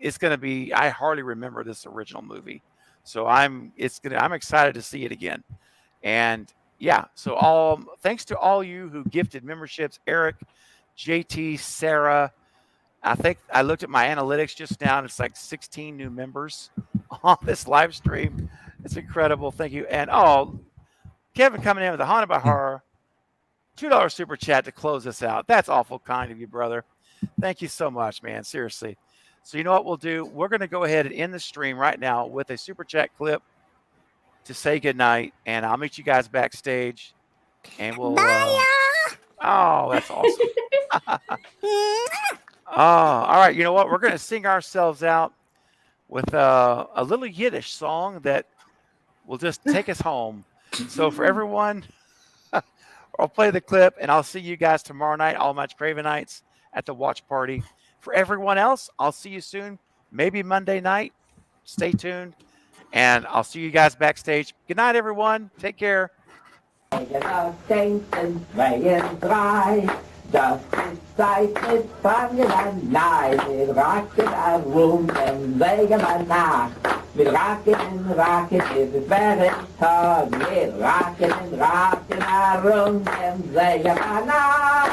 it's going to be, I hardly remember this original movie. So I'm excited to see it again. And yeah, so thanks to all you who gifted memberships, Eric, JT, Sarah. I think I looked at my analytics just now, and it's like 16 new members on this live stream. It's incredible. Thank you. And Kevin coming in with the Haunted by Horror $2 super chat to close us out. That's awful kind of you, brother. Thank you so much, man. Seriously. So you know what we'll do? We're going to go ahead and end the stream right now with a super chat clip to say goodnight, and I'll meet you guys backstage, and we'll. Oh, that's awesome. All right. You know what? We're going to sing ourselves out with a little Yiddish song that will just take us home. So for everyone, I'll play the clip, and I'll see you guys tomorrow night, all my Cravenites at the watch party. For everyone else, I'll see you soon, maybe Monday night. Stay tuned, and I'll see you guys backstage. Good night, everyone. Take care. Das ist Zeit mit Fangen nahe, mit Racken am Rum, dem Sägen an Nacht. Mit Racken ist es während Tag, mit Racken am Rum, dem Sägen an Nacht.